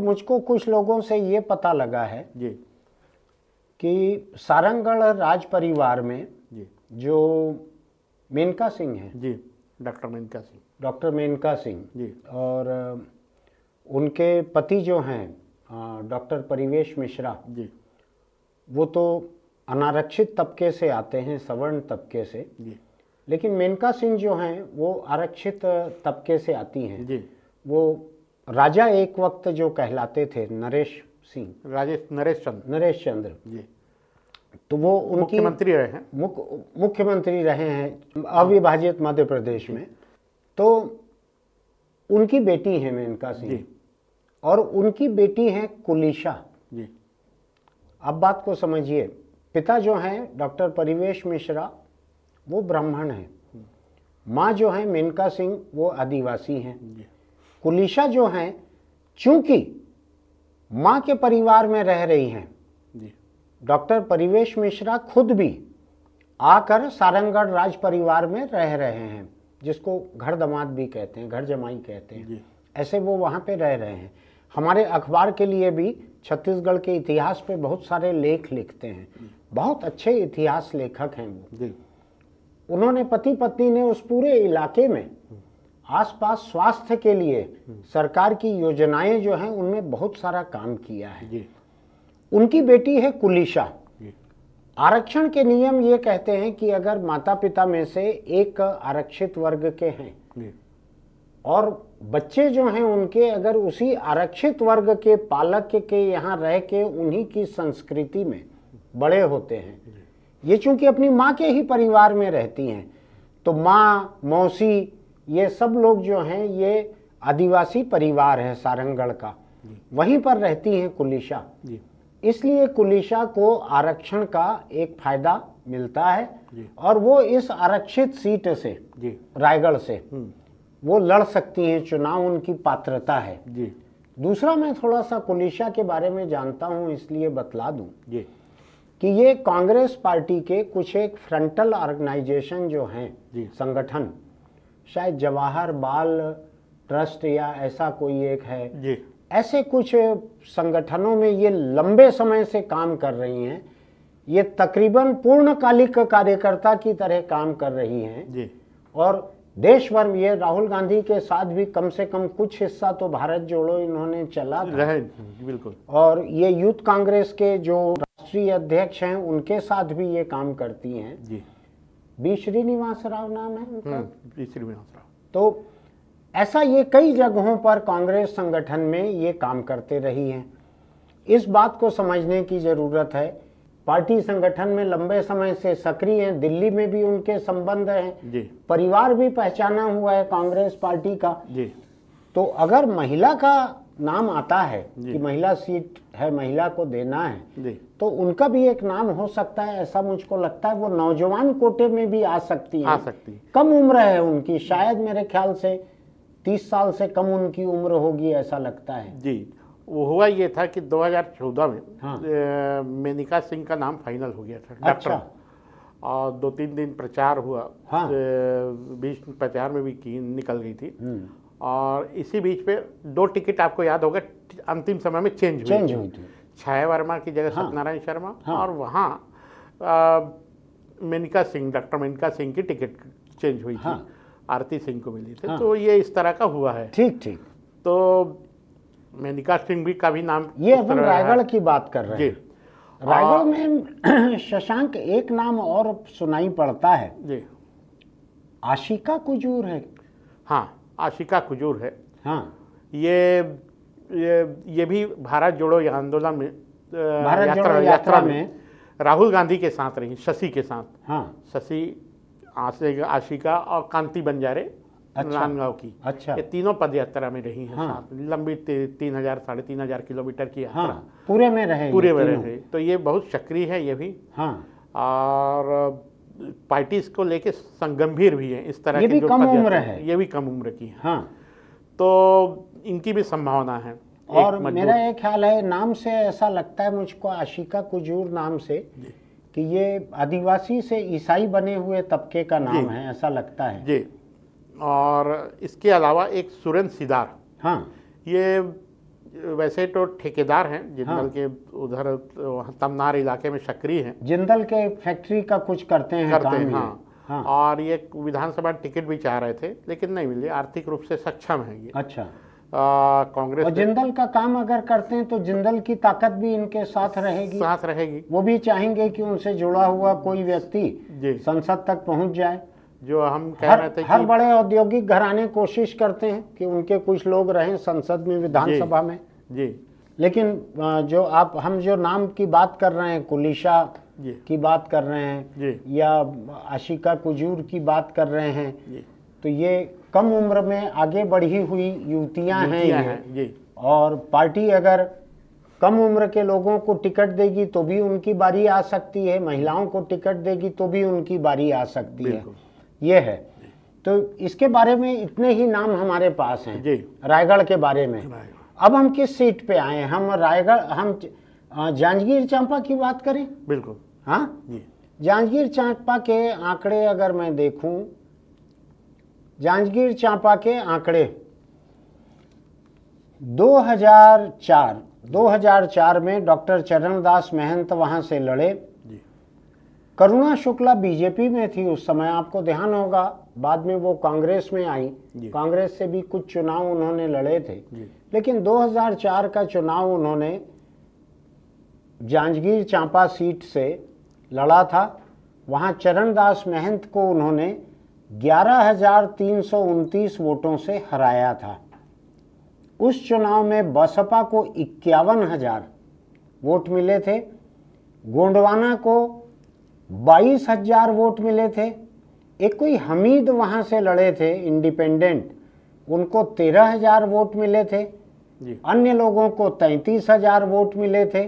[SPEAKER 1] मुझको कुछ लोगों से ये पता लगा है
[SPEAKER 2] जी
[SPEAKER 1] कि सारंगगढ़ राज परिवार में जी जो मेनका सिंह है,
[SPEAKER 2] जी डॉक्टर
[SPEAKER 1] मेनका सिंह
[SPEAKER 2] जी,
[SPEAKER 1] और उनके पति जो हैं डॉक्टर परिवेश मिश्रा
[SPEAKER 2] जी,
[SPEAKER 1] वो तो अनारक्षित तबके से आते हैं, सवर्ण तबके से
[SPEAKER 2] जी,
[SPEAKER 1] लेकिन मेनका सिंह जो हैं वो आरक्षित तबके से आती हैं
[SPEAKER 2] जी।
[SPEAKER 1] वो राजा एक वक्त जो कहलाते थे नरेश चंद्र
[SPEAKER 2] जी,
[SPEAKER 1] तो वो उनकी मुख्यमंत्री रहे हैं अविभाजित मध्य प्रदेश में। तो उनकी बेटी है मेनका सिंह और उनकी बेटी है कुलिशा
[SPEAKER 2] जी।
[SPEAKER 1] अब बात को समझिए, पिता जो हैं डॉक्टर परिवेश मिश्रा वो ब्राह्मण हैं, माँ जो है मेनका सिंह वो आदिवासी हैं। कुलिशा जो हैं चूंकि माँ के परिवार में रह रही हैं, डॉक्टर परिवेश मिश्रा खुद भी आकर सारंगगढ़ राज परिवार में रह रहे हैं, जिसको घर दमाद भी कहते हैं, घर जमाई कहते हैं। ऐसे वो वहाँ पे रह रहे हैं। हमारे अखबार के लिए भी छत्तीसगढ़ के इतिहास पे बहुत सारे लेख लिखते हैं, बहुत अच्छे इतिहास लेखक हैं वो। उन्होंने पति पत्नी ने उस पूरे इलाके में आसपास स्वास्थ्य के लिए सरकार की योजनाएं जो हैं उनमें बहुत सारा काम किया है।
[SPEAKER 2] जी
[SPEAKER 1] उनकी बेटी है कुलिशा।
[SPEAKER 2] जी
[SPEAKER 1] आरक्षण के नियम ये कहते हैं कि अगर माता पिता में से एक आरक्षित वर्ग के हैं
[SPEAKER 2] जी
[SPEAKER 1] और बच्चे जो हैं उनके अगर उसी आरक्षित वर्ग के पालक के यहाँ रह के उन्हीं की संस्कृति में बड़े होते हैं, ये चूंकि अपनी माँ के ही परिवार में रहती हैं, तो माँ मौसी ये सब लोग जो हैं ये आदिवासी परिवार है सारंगढ़ का, वहीं पर रहती हैं कुलिशा।
[SPEAKER 2] जी
[SPEAKER 1] इसलिए कुलिशा को आरक्षण का एक फायदा मिलता है
[SPEAKER 2] जी।
[SPEAKER 1] और वो इस आरक्षित सीट से
[SPEAKER 2] जी
[SPEAKER 1] रायगढ़ से वो लड़ सकती हैं, चुनाव उनकी पात्रता है।
[SPEAKER 2] जी
[SPEAKER 1] दूसरा, मैं थोड़ा सा कुलिशा के बारे में जानता हूं इसलिए बतला दूं
[SPEAKER 2] जी
[SPEAKER 1] कि ये कांग्रेस पार्टी के कुछ एक फ्रंटल ऑर्गेनाइजेशन जो हैं
[SPEAKER 2] जी।
[SPEAKER 1] संगठन, शायद जवाहर बाल ट्रस्ट या ऐसा कोई एक है,
[SPEAKER 2] जी
[SPEAKER 1] ऐसे कुछ संगठनों में ये लंबे समय से काम कर रही हैं। ये तकरीबन पूर्णकालिक कार्यकर्ता की तरह काम कर रही हैं
[SPEAKER 2] जी
[SPEAKER 1] और देश भर में ये राहुल गांधी के साथ भी कम से कम कुछ हिस्सा तो भारत जोड़ो इन्होंने चला था।
[SPEAKER 2] रहे बिल्कुल।
[SPEAKER 1] और ये यूथ कांग्रेस के जो राष्ट्रीय अध्यक्ष हैं उनके साथ भी ये काम करती हैं।
[SPEAKER 2] जी
[SPEAKER 1] बी श्रीनिवास राव नाम है उनका।
[SPEAKER 2] श्रीनिवास राव।
[SPEAKER 1] तो ऐसा ये कई जगहों पर कांग्रेस संगठन में ये काम करते रही हैं। इस बात को समझने की जरूरत है। पार्टी संगठन में लंबे समय से सक्रिय हैं, दिल्ली में भी उनके संबंध हैं,
[SPEAKER 2] जी
[SPEAKER 1] परिवार भी पहचाना हुआ है कांग्रेस पार्टी का।
[SPEAKER 2] जी
[SPEAKER 1] तो अगर महिला का नाम आता है
[SPEAKER 2] जी।
[SPEAKER 1] कि महिला सीट है, महिला को देना है,
[SPEAKER 2] जी
[SPEAKER 1] तो उनका भी एक नाम हो सकता है, ऐसा मुझको लगता है। वो नौजवान कोटे में भी आ सकती
[SPEAKER 2] आ
[SPEAKER 1] है।
[SPEAKER 2] सकती है।
[SPEAKER 1] कम उम्र है उनकी, शायद मेरे ख्याल से 30 साल से कम उनकी उम्र होगी ऐसा लगता है।
[SPEAKER 2] जी। वो हुआ ये था कि 2014 में
[SPEAKER 1] हाँ।
[SPEAKER 2] मेनका सिंह का नाम फाइनल हो गया था
[SPEAKER 1] अच्छा।
[SPEAKER 2] डॉक्टर, और 2-3 दिन प्रचार हुआ।
[SPEAKER 1] हाँ।
[SPEAKER 2] बीच में प्रचार में भी निकल गई थी। और इसी बीच पे 2 टिकट आपको याद होगा अंतिम समय में चेंज हुई थी। छाया वर्मा की जगह
[SPEAKER 1] हाँ।
[SPEAKER 2] सत्यनारायण शर्मा।
[SPEAKER 1] हाँ।
[SPEAKER 2] और वहाँ मेनका सिंह, डॉक्टर मेनका सिंह की टिकट चेंज हुई थी।
[SPEAKER 1] हाँ।
[SPEAKER 2] आरती सिंह को मिली थी।
[SPEAKER 1] हाँ।
[SPEAKER 2] तो ये इस तरह का हुआ है।
[SPEAKER 1] ठीक ठीक।
[SPEAKER 2] तो मेनका सिंह भी का भी नाम
[SPEAKER 1] ये
[SPEAKER 2] उस
[SPEAKER 1] अपन
[SPEAKER 2] तरह
[SPEAKER 1] रायगढ़
[SPEAKER 2] है।
[SPEAKER 1] की बात कर रहे
[SPEAKER 2] जी।
[SPEAKER 1] हैं। रायगढ़ में शशांक एक नाम और सुनाई पड़ता है,
[SPEAKER 2] जी
[SPEAKER 1] आशिका कुजूर है।
[SPEAKER 2] हाँ, आशिका कुजूर है।
[SPEAKER 1] हाँ,
[SPEAKER 2] ये भी भारत जोड़ो आंदोलन में
[SPEAKER 1] भारत जोड़ो यात्रा में
[SPEAKER 2] राहुल गांधी के साथ रही, शशि के साथ।
[SPEAKER 1] हाँ।
[SPEAKER 2] शशि, आशिका और कांति बंजारे राजनांदगांव की।
[SPEAKER 1] अच्छा।
[SPEAKER 2] ये तीनों पद यात्रा में रही हैं।
[SPEAKER 1] हाँ।
[SPEAKER 2] साथ लंबी 3,000-3,500 किलोमीटर की यात्रा।
[SPEAKER 1] हाँ, पूरे में रहे।
[SPEAKER 2] पूरे में रहे। तो ये बहुत सक्रिय है ये भी।
[SPEAKER 1] हाँ।
[SPEAKER 2] और पार्टी को लेके गंभीर भी है। इस तरह
[SPEAKER 1] ये
[SPEAKER 2] के
[SPEAKER 1] भी
[SPEAKER 2] जो
[SPEAKER 1] कम
[SPEAKER 2] पदयात्रा
[SPEAKER 1] उम्र
[SPEAKER 2] हैं,
[SPEAKER 1] है।
[SPEAKER 2] ये भी कम उम्र की है।
[SPEAKER 1] हाँ।
[SPEAKER 2] तो इनकी भी संभावना है।
[SPEAKER 1] और मेरा ये ख्याल है, नाम से ऐसा लगता है मुझको, आशिका कुजूर नाम से, कि ये आदिवासी से ईसाई बने हुए तबके का नाम है, ऐसा लगता है।
[SPEAKER 2] जी। और इसके अलावा एक सुरेंद्र सिदार।
[SPEAKER 1] हाँ।
[SPEAKER 2] ये वैसे तो ठेकेदार हैं जिंदल के, उधर तमनार इलाके में सक्रिय हैं। जिंदल
[SPEAKER 1] के फैक्ट्री का कुछ करते हैं काम ये।
[SPEAKER 2] हाँ।
[SPEAKER 1] हाँ।
[SPEAKER 2] और ये विधानसभा टिकट भी चाह रहे थे लेकिन नहीं मिले। आर्थिक रूप से सक्षम है ये।
[SPEAKER 1] अच्छा।
[SPEAKER 2] कांग्रेस
[SPEAKER 1] और जिंदल का काम अगर करते हैं तो जिंदल की ताकत भी इनके साथ रहेगी। वो भी चाहेंगे कि उनसे जुड़ा हुआ कोई व्यक्ति संसद तक पहुंच जाए।
[SPEAKER 2] जो हम कह रहे थे,
[SPEAKER 1] हर बड़े औद्योगिक घराने कोशिश करते हैं कि उनके कुछ लोग रहें संसद में, विधानसभा में।
[SPEAKER 2] जी।
[SPEAKER 1] लेकिन जो हम जो नाम की बात कर रहे हैं, कुलिशा की बात कर रहे हैं या आशिका कुजूर की बात कर रहे हैं, तो ये कम उम्र में आगे बढ़ी हुई युवतियां हैं ये। और पार्टी अगर कम उम्र के लोगों को टिकट देगी तो भी उनकी बारी आ सकती है, महिलाओं को टिकट देगी तो भी उनकी बारी आ सकती है। ये है। तो इसके बारे में इतने ही नाम हमारे पास हैं रायगढ़ के बारे में। अब हम किस सीट पे आए? हम रायगढ़, हम जांजगीर चांपा की बात करें।
[SPEAKER 2] बिल्कुल।
[SPEAKER 1] हाँ जी। जांजगीर चांपा के आंकड़े अगर मैं देखूं, जांजगीर चांपा के आंकड़े 2004 में डॉक्टर चरणदास महंत वहां से लड़े। करुणा शुक्ला बीजेपी में थी उस समय, आपको ध्यान होगा, बाद में वो कांग्रेस में आई, कांग्रेस से भी कुछ चुनाव उन्होंने लड़े थे, लेकिन 2004 का चुनाव उन्होंने जांजगीर चांपा सीट से लड़ा था। वहां चरणदास महंत को उन्होंने 11,329 वोटों से हराया था। उस चुनाव में बसपा को 51,000 वोट मिले थे, गोंडवाना को 22,000 वोट मिले थे। एक कोई हमीद वहां से लड़े थे इंडिपेंडेंट, उनको 13,000 वोट मिले थे। अन्य लोगों को 33,000 वोट मिले थे।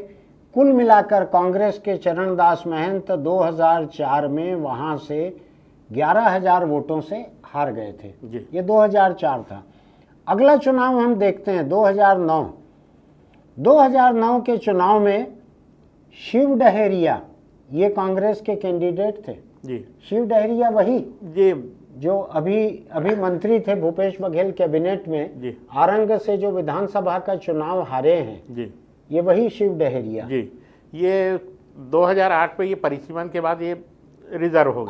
[SPEAKER 1] कुल मिलाकर कांग्रेस के चरणदास महंत 2004 में वहां से 11,000 वोटों से हार गए थे। ये 2004 था। अगला चुनाव हम देखते हैं 2009। 2009 के चुनाव में शिव डहेरिया, ये कांग्रेस के कैंडिडेट थे। शिव डहेरिया वही जो अभी मंत्री थे भूपेश बघेल कैबिनेट में, आरंग से जो विधानसभा का चुनाव हारे हैं, ये वही शिव डहेरिया।
[SPEAKER 2] ये 2008 में ये परिसीमन के बाद ये रिजर्व हो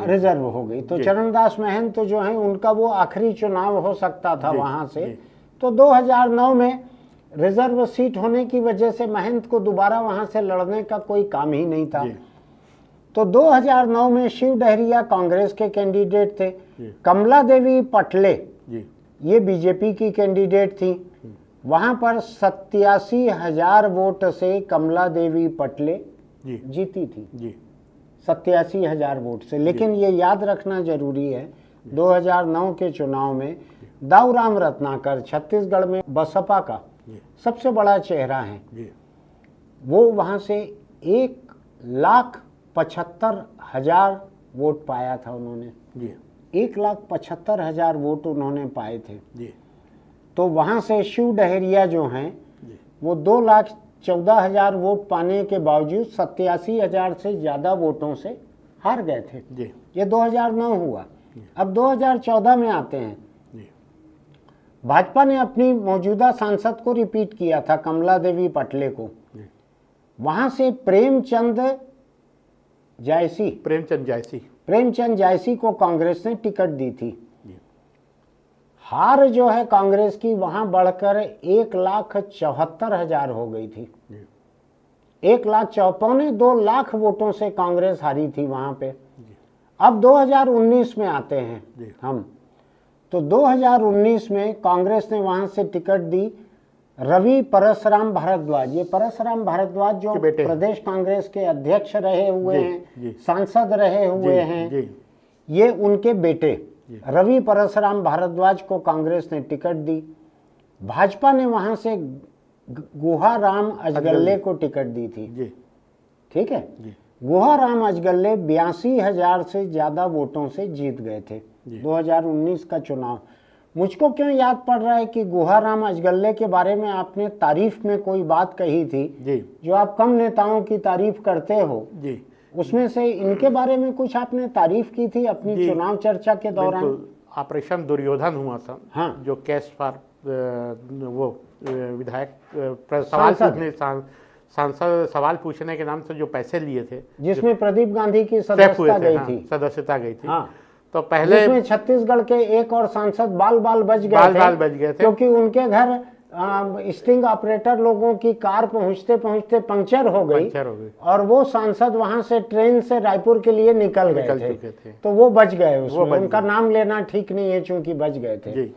[SPEAKER 2] गई। तो चरणदास महंत जो हैं उनका वो आखिरी चुनाव हो सकता था वहां से। तो 2009 में रिजर्व सीट होने की वजह से महंत को दोबारा वहां से लड़ने का कोई काम ही नहीं था। तो 2009 में शिव डहरिया कांग्रेस के कैंडिडेट थे। कमला देवी पटले ये बीजेपी की कैंडिडेट थी। वहां पर 87,000 वोट से कमला देवी पटले जीती थी, 87,000 वोट से। लेकिन ये याद रखना जरूरी है 2009 के चुनाव में दाऊराम रत्नाकर छत्तीसगढ़ में बसपा का सबसे बड़ा चेहरा है, वो वहां से 1,75,000 वोट पाया था उन्होंने। 1,75,000 वोट उन्होंने पाए थे। तो वहां से शिव डहेरिया जो हैं वो 2,14,000 वोट पाने के बावजूद 87,000 से ज्यादा वोटों से हार गए थे। ये 2009 हुआ। अब 2014 में आते हैं। भाजपा ने अपनी मौजूदा सांसद को रिपीट किया था, कमला देवी पटले को। वहां से प्रेमचंद जायसी को कांग्रेस ने टिकट दी थी। हार जो है कांग्रेस की वहां बढ़कर 1,74,000 हो गई थी। 1,04,2 लाख वोटों से कांग्रेस हारी थी वहां पे। अब 2019 में आते हैं हम। तो 2019 में कांग्रेस ने वहां से टिकट दी रवि परसराम भारद्वाज। ये परसराम भारद्वाज जो प्रदेश कांग्रेस के अध्यक्ष रहे हुए हैं, सांसद रहे हुए हैं, ये उनके बेटे रवि परसराम भारद्वाज को कांग्रेस ने टिकट दी। भाजपा ने वहां से गुहाराम अजगल्ले को टिकट दी थी। ठीक है, गुहाराम अजगल्ले 82,000 से ज्यादा वोटों से जीत गए थे 2019 का चुनाव। मुझको क्यों याद पड़ रहा है कि गुहाराम अजगल्ले के बारे में आपने तारीफ में कोई बात कही थी, जो आप कम नेताओं की तारीफ करते हो, उसमें से इनके बारे में कुछ आपने तारीफ की थी अपनी चुनाव चर्चा के दौरान। ऑपरेशन दुर्योधन हुआ था। हाँ। जो केस फॉर वो विधायक सांसद सवाल पूछने के नाम से जो पैसे लिए थे,
[SPEAKER 1] जिसमें प्रदीप गांधी की सदस्यता गई थी।
[SPEAKER 2] सदस्यता गई थी।
[SPEAKER 1] हाँ।
[SPEAKER 2] तो पहले
[SPEAKER 1] इसमें छत्तीसगढ़ के एक और सांसद बाल बच गए थे क्योंकि उनके घर स्टिंग ऑपरेटर लोगों की कार पहुंचते पहुंचते पंक्चर हो गई और वो सांसद वहां से ट्रेन से रायपुर के लिए निकल गए थे। तो वो बच गए उसमें। उनका नाम लेना ठीक नहीं है चूंकि बच गए थे।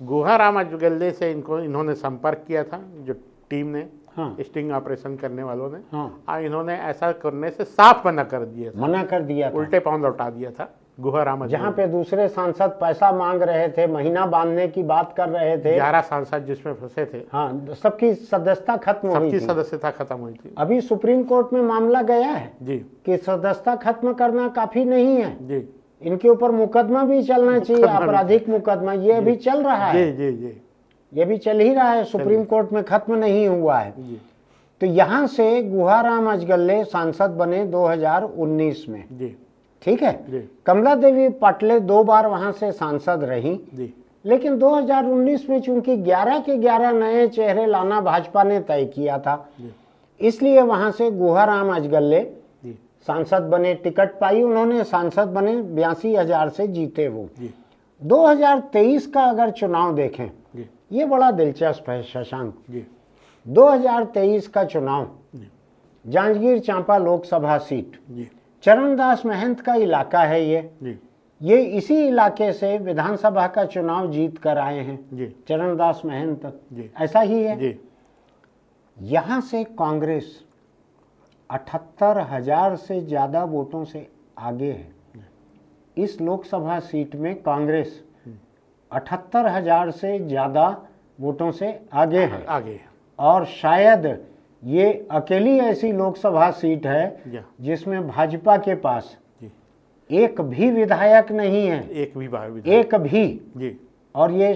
[SPEAKER 2] गुहाराम अजगल्ले से इन्होंने संपर्क किया था, जो टीम ने, स्टिंग ऑपरेशन करने वालों ने। इन्होंने ऐसा करने से साफ मना कर दिया था, उल्टे पांव लौटा दिया था गुहाराम।
[SPEAKER 1] जहाँ पे दूसरे सांसद पैसा मांग रहे थे, महीना बांधने की बात कर रहे थे,
[SPEAKER 2] 11 सांसद जिसमें फंसे थे,
[SPEAKER 1] हाँ, सबकी सदस्यता खत्म हुई थी।
[SPEAKER 2] सदस्यता खत्म हुई थी।
[SPEAKER 1] अभी सुप्रीम कोर्ट में मामला गया है कि सदस्यता खत्म करना काफी नहीं है, इनके ऊपर मुकदमा भी चलना चाहिए, आपराधिक मुकदमा। ये अभी चल रहा है, ये भी चल ही रहा है, सुप्रीम कोर्ट में खत्म नहीं हुआ है। तो यहाँ से गुहाराम अजगल्ले सांसद बने 2019 में। ठीक है। कमला देवी पटले 2 बार वहां से सांसद रही। लेकिन 2019 में चूंकि 11 के 11 नए चेहरे लाना भाजपा ने तय किया था, इसलिए वहां से गुहाराम अजगल्ले सांसद बने, टिकट पाई उन्होंने, सांसद बने, 82,000 से जीते वो।
[SPEAKER 2] जी
[SPEAKER 1] 2023 का अगर चुनाव देखें,
[SPEAKER 2] जी
[SPEAKER 1] ये बड़ा दिलचस्प है शशांक।
[SPEAKER 2] जी
[SPEAKER 1] 2023 का चुनाव,
[SPEAKER 2] जी
[SPEAKER 1] जांजगीर चांपा लोकसभा सीट,
[SPEAKER 2] जी
[SPEAKER 1] चरणदास महंत का इलाका है
[SPEAKER 2] जी
[SPEAKER 1] ये इसी इलाके से विधानसभा का चुनाव जीत कर आए हैं
[SPEAKER 2] जी
[SPEAKER 1] चरणदास महंत,
[SPEAKER 2] जी
[SPEAKER 1] ऐसा ही है।
[SPEAKER 2] जी
[SPEAKER 1] यहां से कांग्रेस 78,000 से ज्यादा वोटों से आगे है। इस लोकसभा सीट में कांग्रेस 78,000 से ज्यादा वोटों से आगे है
[SPEAKER 2] आगे
[SPEAKER 1] और शायद ये अकेली ऐसी लोकसभा सीट है
[SPEAKER 2] या
[SPEAKER 1] जिसमें भाजपा के पास
[SPEAKER 2] जी
[SPEAKER 1] एक भी विधायक नहीं है,
[SPEAKER 2] एक भी बार विधायक
[SPEAKER 1] एक भी।
[SPEAKER 2] जी
[SPEAKER 1] और ये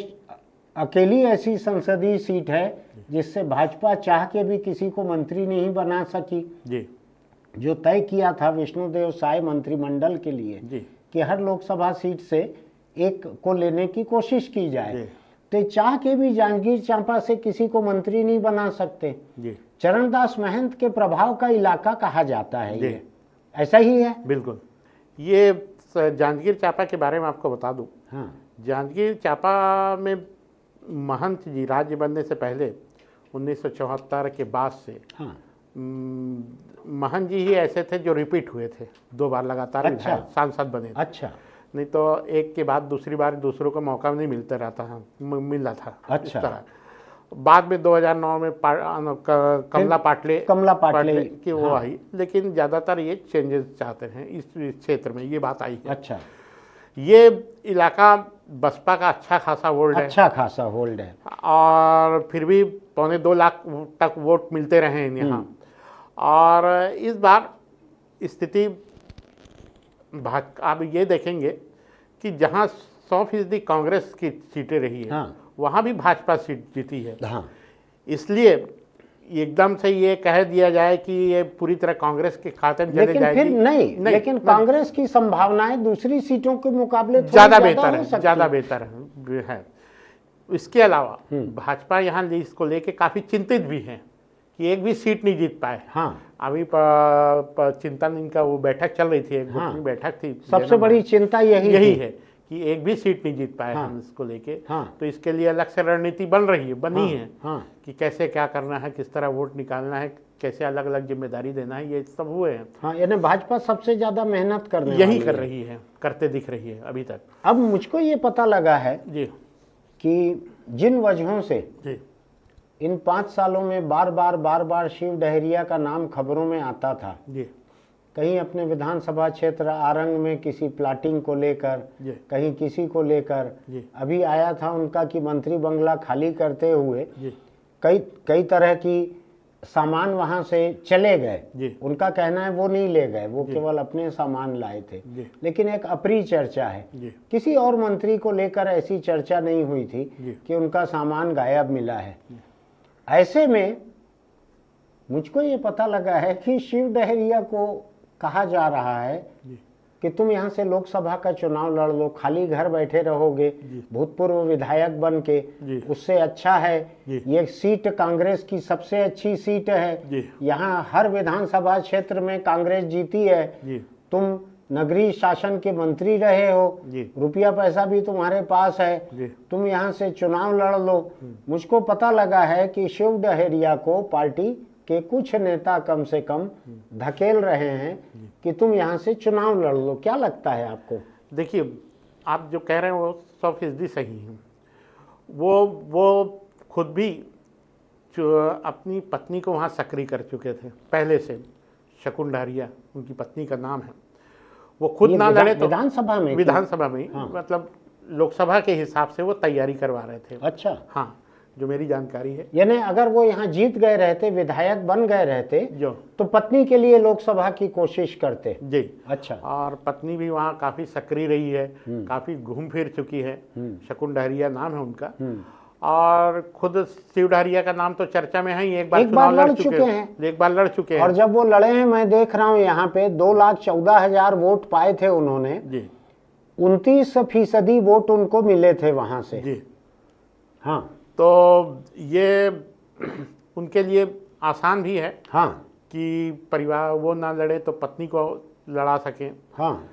[SPEAKER 1] अकेली ऐसी संसदीय सीट है जिससे भाजपा चाह के भी किसी को मंत्री नहीं बना सकी।
[SPEAKER 2] जी
[SPEAKER 1] जो तय किया था विष्णुदेव साय मंत्रिमंडल के लिए
[SPEAKER 2] जी
[SPEAKER 1] कि हर लोकसभा सीट से एक को लेने की कोशिश की जाए,
[SPEAKER 2] जी
[SPEAKER 1] तो चाह के भी जांजगीर चांपा से किसी को मंत्री नहीं बना सकते।
[SPEAKER 2] जी
[SPEAKER 1] चरणदास महंत के प्रभाव का इलाका कहा जाता है
[SPEAKER 2] जी।
[SPEAKER 1] ये, ऐसा ही है।
[SPEAKER 2] बिल्कुल। ये जांजगीर चांपा के बारे में आपको बता दूं,
[SPEAKER 1] हाँ
[SPEAKER 2] जांजगीर चांपा में महंत जी राज्य बनने से पहले 1974 के बाद से
[SPEAKER 1] हाँ
[SPEAKER 2] महंत जी ही ऐसे थे जो रिपीट हुए थे, 2 बार लगातार
[SPEAKER 1] अच्छा।
[SPEAKER 2] विधायक सांसद बने थे।
[SPEAKER 1] अच्छा
[SPEAKER 2] नहीं तो एक के बाद दूसरी बार दूसरों को मौका नहीं मिलता रहता है, मिला था
[SPEAKER 1] अच्छा।
[SPEAKER 2] इस तरह। बाद में 2009 में कमला पाटले की वो
[SPEAKER 1] हाँ।
[SPEAKER 2] आई, लेकिन ज़्यादातर ये चेंजेस चाहते हैं इस क्षेत्र में, ये बात आई है।
[SPEAKER 1] अच्छा,
[SPEAKER 2] ये इलाका बसपा का अच्छा खासा वोल्ड है
[SPEAKER 1] अच्छा खासा होल्ड है।
[SPEAKER 2] और फिर भी 2.25 लाख तक वोट मिलते रहे हैं यहाँ। और इस बार स्थिति आप ये देखेंगे कि जहाँ 100% कांग्रेस की सीटें रही है,
[SPEAKER 1] हाँ।
[SPEAKER 2] वहाँ भी भाजपा सीट जीती है।
[SPEAKER 1] हाँ
[SPEAKER 2] इसलिए एकदम से ये कह दिया जाए कि ये पूरी तरह कांग्रेस के खाते में चले
[SPEAKER 1] लेकिन
[SPEAKER 2] जाएगी,
[SPEAKER 1] फिर नहीं, लेकिन कांग्रेस की संभावनाएं दूसरी सीटों के मुकाबले थोड़ी
[SPEAKER 2] ज़्यादा बेहतर
[SPEAKER 1] हो
[SPEAKER 2] है,
[SPEAKER 1] सकती
[SPEAKER 2] ज़्यादा बेहतर है। इसके अलावा भाजपा यहाँ इसको लेके काफ़ी चिंतित भी है कि एक भी सीट नहीं जीत पाए।
[SPEAKER 1] हाँ
[SPEAKER 2] अभी चिंतन इनका वो बैठक चल रही थी, एक
[SPEAKER 1] हाँ।
[SPEAKER 2] गुट की बैठक थी।
[SPEAKER 1] सबसे बड़ी चिंता यही थी।
[SPEAKER 2] है कि एक भी सीट नहीं जीत पाए
[SPEAKER 1] हाँ।
[SPEAKER 2] हम इसको लेके।
[SPEAKER 1] हाँ।
[SPEAKER 2] तो इसके लिए अलग से रणनीति बन रही है, बनी है
[SPEAKER 1] हाँ
[SPEAKER 2] कि कैसे क्या करना है, किस तरह वोट निकालना है, कैसे अलग अलग जिम्मेदारी देना है, ये सब हुए हैं।
[SPEAKER 1] हाँ, यानी भाजपा सबसे ज्यादा मेहनत करने
[SPEAKER 2] यही
[SPEAKER 1] वाली
[SPEAKER 2] कर
[SPEAKER 1] है।
[SPEAKER 2] रही है, करते दिख रही है अभी तक।
[SPEAKER 1] अब मुझको ये पता लगा है
[SPEAKER 2] जी
[SPEAKER 1] कि जिन वजहों से
[SPEAKER 2] जी
[SPEAKER 1] इन 5 सालों में बार बार शिव डहरिया का नाम खबरों में आता था,
[SPEAKER 2] जी
[SPEAKER 1] कहीं अपने विधानसभा क्षेत्र आरंग में किसी प्लाटिंग को लेकर,
[SPEAKER 2] जी
[SPEAKER 1] कहीं किसी को लेकर।
[SPEAKER 2] जी
[SPEAKER 1] अभी आया था उनका कि मंत्री बंगला खाली करते हुए
[SPEAKER 2] जी
[SPEAKER 1] कई तरह की सामान वहां से चले गए।
[SPEAKER 2] जी
[SPEAKER 1] उनका कहना है वो नहीं ले गए, वो केवल अपने सामान लाए थे।
[SPEAKER 2] जी
[SPEAKER 1] लेकिन एक अप्रिय चर्चा है,
[SPEAKER 2] जी
[SPEAKER 1] किसी और मंत्री को लेकर ऐसी चर्चा नहीं हुई थी
[SPEAKER 2] जी
[SPEAKER 1] कि उनका सामान गायब मिला है। ऐसे में मुझको ये पता लगा है कि शिव डहरिया को कहा जा रहा है
[SPEAKER 2] जी
[SPEAKER 1] कि तुम यहाँ से लोकसभा का चुनाव लड़ लो, खाली घर बैठे रहोगे भूतपूर्व विधायक बन के,
[SPEAKER 2] जी
[SPEAKER 1] उससे अच्छा है
[SPEAKER 2] जी
[SPEAKER 1] ये सीट कांग्रेस की सबसे अच्छी सीट है।
[SPEAKER 2] जी
[SPEAKER 1] यहाँ हर विधानसभा क्षेत्र में कांग्रेस जीती है,
[SPEAKER 2] जी
[SPEAKER 1] तुम नगरीय शासन के मंत्री रहे हो,
[SPEAKER 2] जी
[SPEAKER 1] रुपया पैसा भी तुम्हारे पास है,
[SPEAKER 2] जी
[SPEAKER 1] तुम यहाँ से चुनाव लड़ लो। मुझको पता लगा है कि शिव डहरिया को पार्टी के कुछ नेता कम से कम धकेल रहे हैं कि तुम यहाँ से चुनाव लड़ लो। क्या लगता है आपको?
[SPEAKER 2] देखिए, आप जो कह रहे हैं वो 100% सही है। वो खुद भी जो अपनी पत्नी को वहाँ सक्रिय कर चुके थे पहले से। शकुन डहरिया उनकी पत्नी का नाम है। वो खुद
[SPEAKER 1] ये
[SPEAKER 2] ना लड़े तो
[SPEAKER 1] विधानसभा में
[SPEAKER 2] ही
[SPEAKER 1] हाँ।
[SPEAKER 2] मतलब लोकसभा के हिसाब से वो तैयारी करवा रहे थे।
[SPEAKER 1] अच्छा,
[SPEAKER 2] हाँ, जो मेरी जानकारी है।
[SPEAKER 1] यानी अगर वो यहाँ जीत गए रहते, विधायक बन गए रहते,
[SPEAKER 2] जो
[SPEAKER 1] तो पत्नी के लिए लोकसभा की कोशिश करते।
[SPEAKER 2] जी।
[SPEAKER 1] अच्छा,
[SPEAKER 2] और पत्नी भी वहाँ काफ़ी सक्रिय रही है, काफ़ी घूम फिर चुकी है। शकुन डहरिया नाम है उनका। और खुद शिव डहरिया का नाम तो चर्चा में है ही, एक बार चुनाव लड़ चुके हैं। एक बार लड़ चुके हैं।
[SPEAKER 1] और जब वो लड़े हैं, मैं देख रहा हूँ यहाँ पे 2,14,000 वोट पाए थे उन्होंने
[SPEAKER 2] जी।
[SPEAKER 1] 29% वोट उनको मिले थे वहां से।
[SPEAKER 2] जी।
[SPEAKER 1] हाँ
[SPEAKER 2] तो ये उनके लिए आसान भी है
[SPEAKER 1] हाँ
[SPEAKER 2] कि परिवार वो ना लड़े तो पत्नी को लड़ा सकें।
[SPEAKER 1] हाँ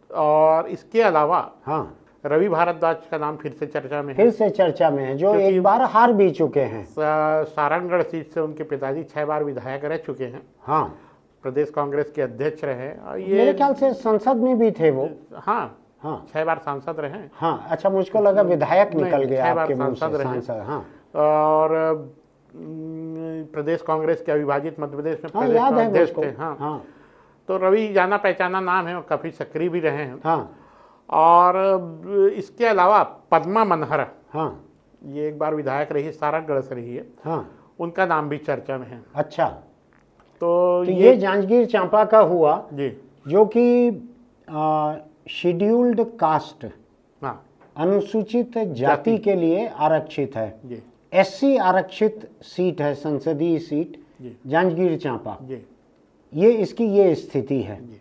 [SPEAKER 2] और इसके अलावा
[SPEAKER 1] हाँ,
[SPEAKER 2] रवि भारद्वाज का नाम फिर से चर्चा में है।
[SPEAKER 1] फिर से चर्चा में है, जो
[SPEAKER 2] क्योंकि
[SPEAKER 1] एक बार हार भी चुके हैं।
[SPEAKER 2] सारंगढ़ सीट से उनके पिताजी 6 बार विधायक रह चुके हैं,
[SPEAKER 1] हाँ,
[SPEAKER 2] प्रदेश कांग्रेस के अध्यक्ष रहे और
[SPEAKER 1] मेरे
[SPEAKER 2] ये
[SPEAKER 1] ख्याल से संसद में भी थे वो।
[SPEAKER 2] हाँ
[SPEAKER 1] हाँ
[SPEAKER 2] 6 बार सांसद रहे।
[SPEAKER 1] हाँ, अच्छा, मुझको लगा विधायक
[SPEAKER 2] नहीं,
[SPEAKER 1] निकल गया
[SPEAKER 2] 6 बार
[SPEAKER 1] आपके मुंह से,
[SPEAKER 2] सांसद रहे।
[SPEAKER 1] सांसद। हाँ
[SPEAKER 2] और प्रदेश कांग्रेस के अविभाजित मध्य प्रदेश में
[SPEAKER 1] हाँ,
[SPEAKER 2] प्रदेश
[SPEAKER 1] याद है
[SPEAKER 2] अध्यक्ष
[SPEAKER 1] मुझको।
[SPEAKER 2] थे। हाँ
[SPEAKER 1] हाँ
[SPEAKER 2] तो रवि जाना पहचाना नाम है और काफ़ी सक्रिय भी रहे हैं।
[SPEAKER 1] हाँ
[SPEAKER 2] और इसके अलावा पद्मा मनहर,
[SPEAKER 1] हाँ
[SPEAKER 2] ये एक बार विधायक रही, सारंगढ़ से रही है,
[SPEAKER 1] हाँ,
[SPEAKER 2] उनका नाम भी चर्चा में है।
[SPEAKER 1] अच्छा,
[SPEAKER 2] तो
[SPEAKER 1] तो ये जांजगीर चांपा का हुआ,
[SPEAKER 2] जी
[SPEAKER 1] जो कि शेड्यूल्ड कास्ट,
[SPEAKER 2] हाँ
[SPEAKER 1] अनुसूचित जाति के लिए आरक्षित है।
[SPEAKER 2] जी
[SPEAKER 1] एससी आरक्षित सीट है, संसदीय सीट
[SPEAKER 2] जी
[SPEAKER 1] जांजगीर चांपा।
[SPEAKER 2] जी
[SPEAKER 1] ये इसकी ये स्थिति है।
[SPEAKER 2] जी।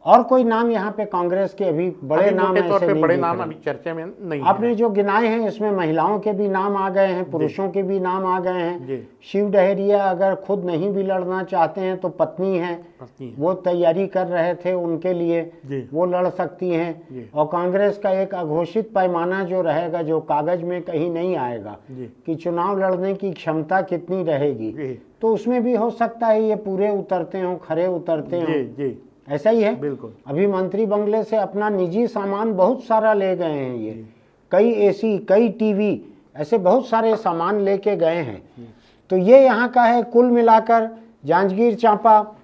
[SPEAKER 1] और कोई नाम यहाँ पे कांग्रेस के अभी बड़े
[SPEAKER 2] अभी
[SPEAKER 1] नाम
[SPEAKER 2] मोटे तौर
[SPEAKER 1] ऐसे
[SPEAKER 2] पे
[SPEAKER 1] नहीं
[SPEAKER 2] बड़े
[SPEAKER 1] दिख
[SPEAKER 2] नाम
[SPEAKER 1] रहे।
[SPEAKER 2] अभी चर्चा में नहीं
[SPEAKER 1] आपने
[SPEAKER 2] है।
[SPEAKER 1] जो गिनाए हैं इसमें महिलाओं के भी नाम आ गए हैं, पुरुषों के भी नाम आ गए हैं।
[SPEAKER 2] जी
[SPEAKER 1] शिव डहरिया अगर खुद नहीं भी लड़ना चाहते हैं तो पत्नी है,
[SPEAKER 2] पत्नी है।
[SPEAKER 1] वो तैयारी कर रहे थे उनके लिए,
[SPEAKER 2] जी
[SPEAKER 1] वो लड़ सकती
[SPEAKER 2] जी।
[SPEAKER 1] हैं। और कांग्रेस का एक अघोषित पैमाना जो रहेगा, जो कागज में कहीं नहीं आएगा
[SPEAKER 2] जी
[SPEAKER 1] कि चुनाव लड़ने की क्षमता कितनी रहेगी,
[SPEAKER 2] जी
[SPEAKER 1] तो उसमें भी हो सकता है ये पूरे उतरते हों, खरे उतरते हों।
[SPEAKER 2] जी जी
[SPEAKER 1] ऐसा ही है।
[SPEAKER 2] बिल्कुल।
[SPEAKER 1] अभी मंत्री बंगले से अपना निजी सामान बहुत सारा ले गए हैं ये, कई एसी, कई टीवी, ऐसे बहुत सारे सामान लेके गए हैं। तो ये यहाँ का है। कुल मिलाकर जांजगीर चांपा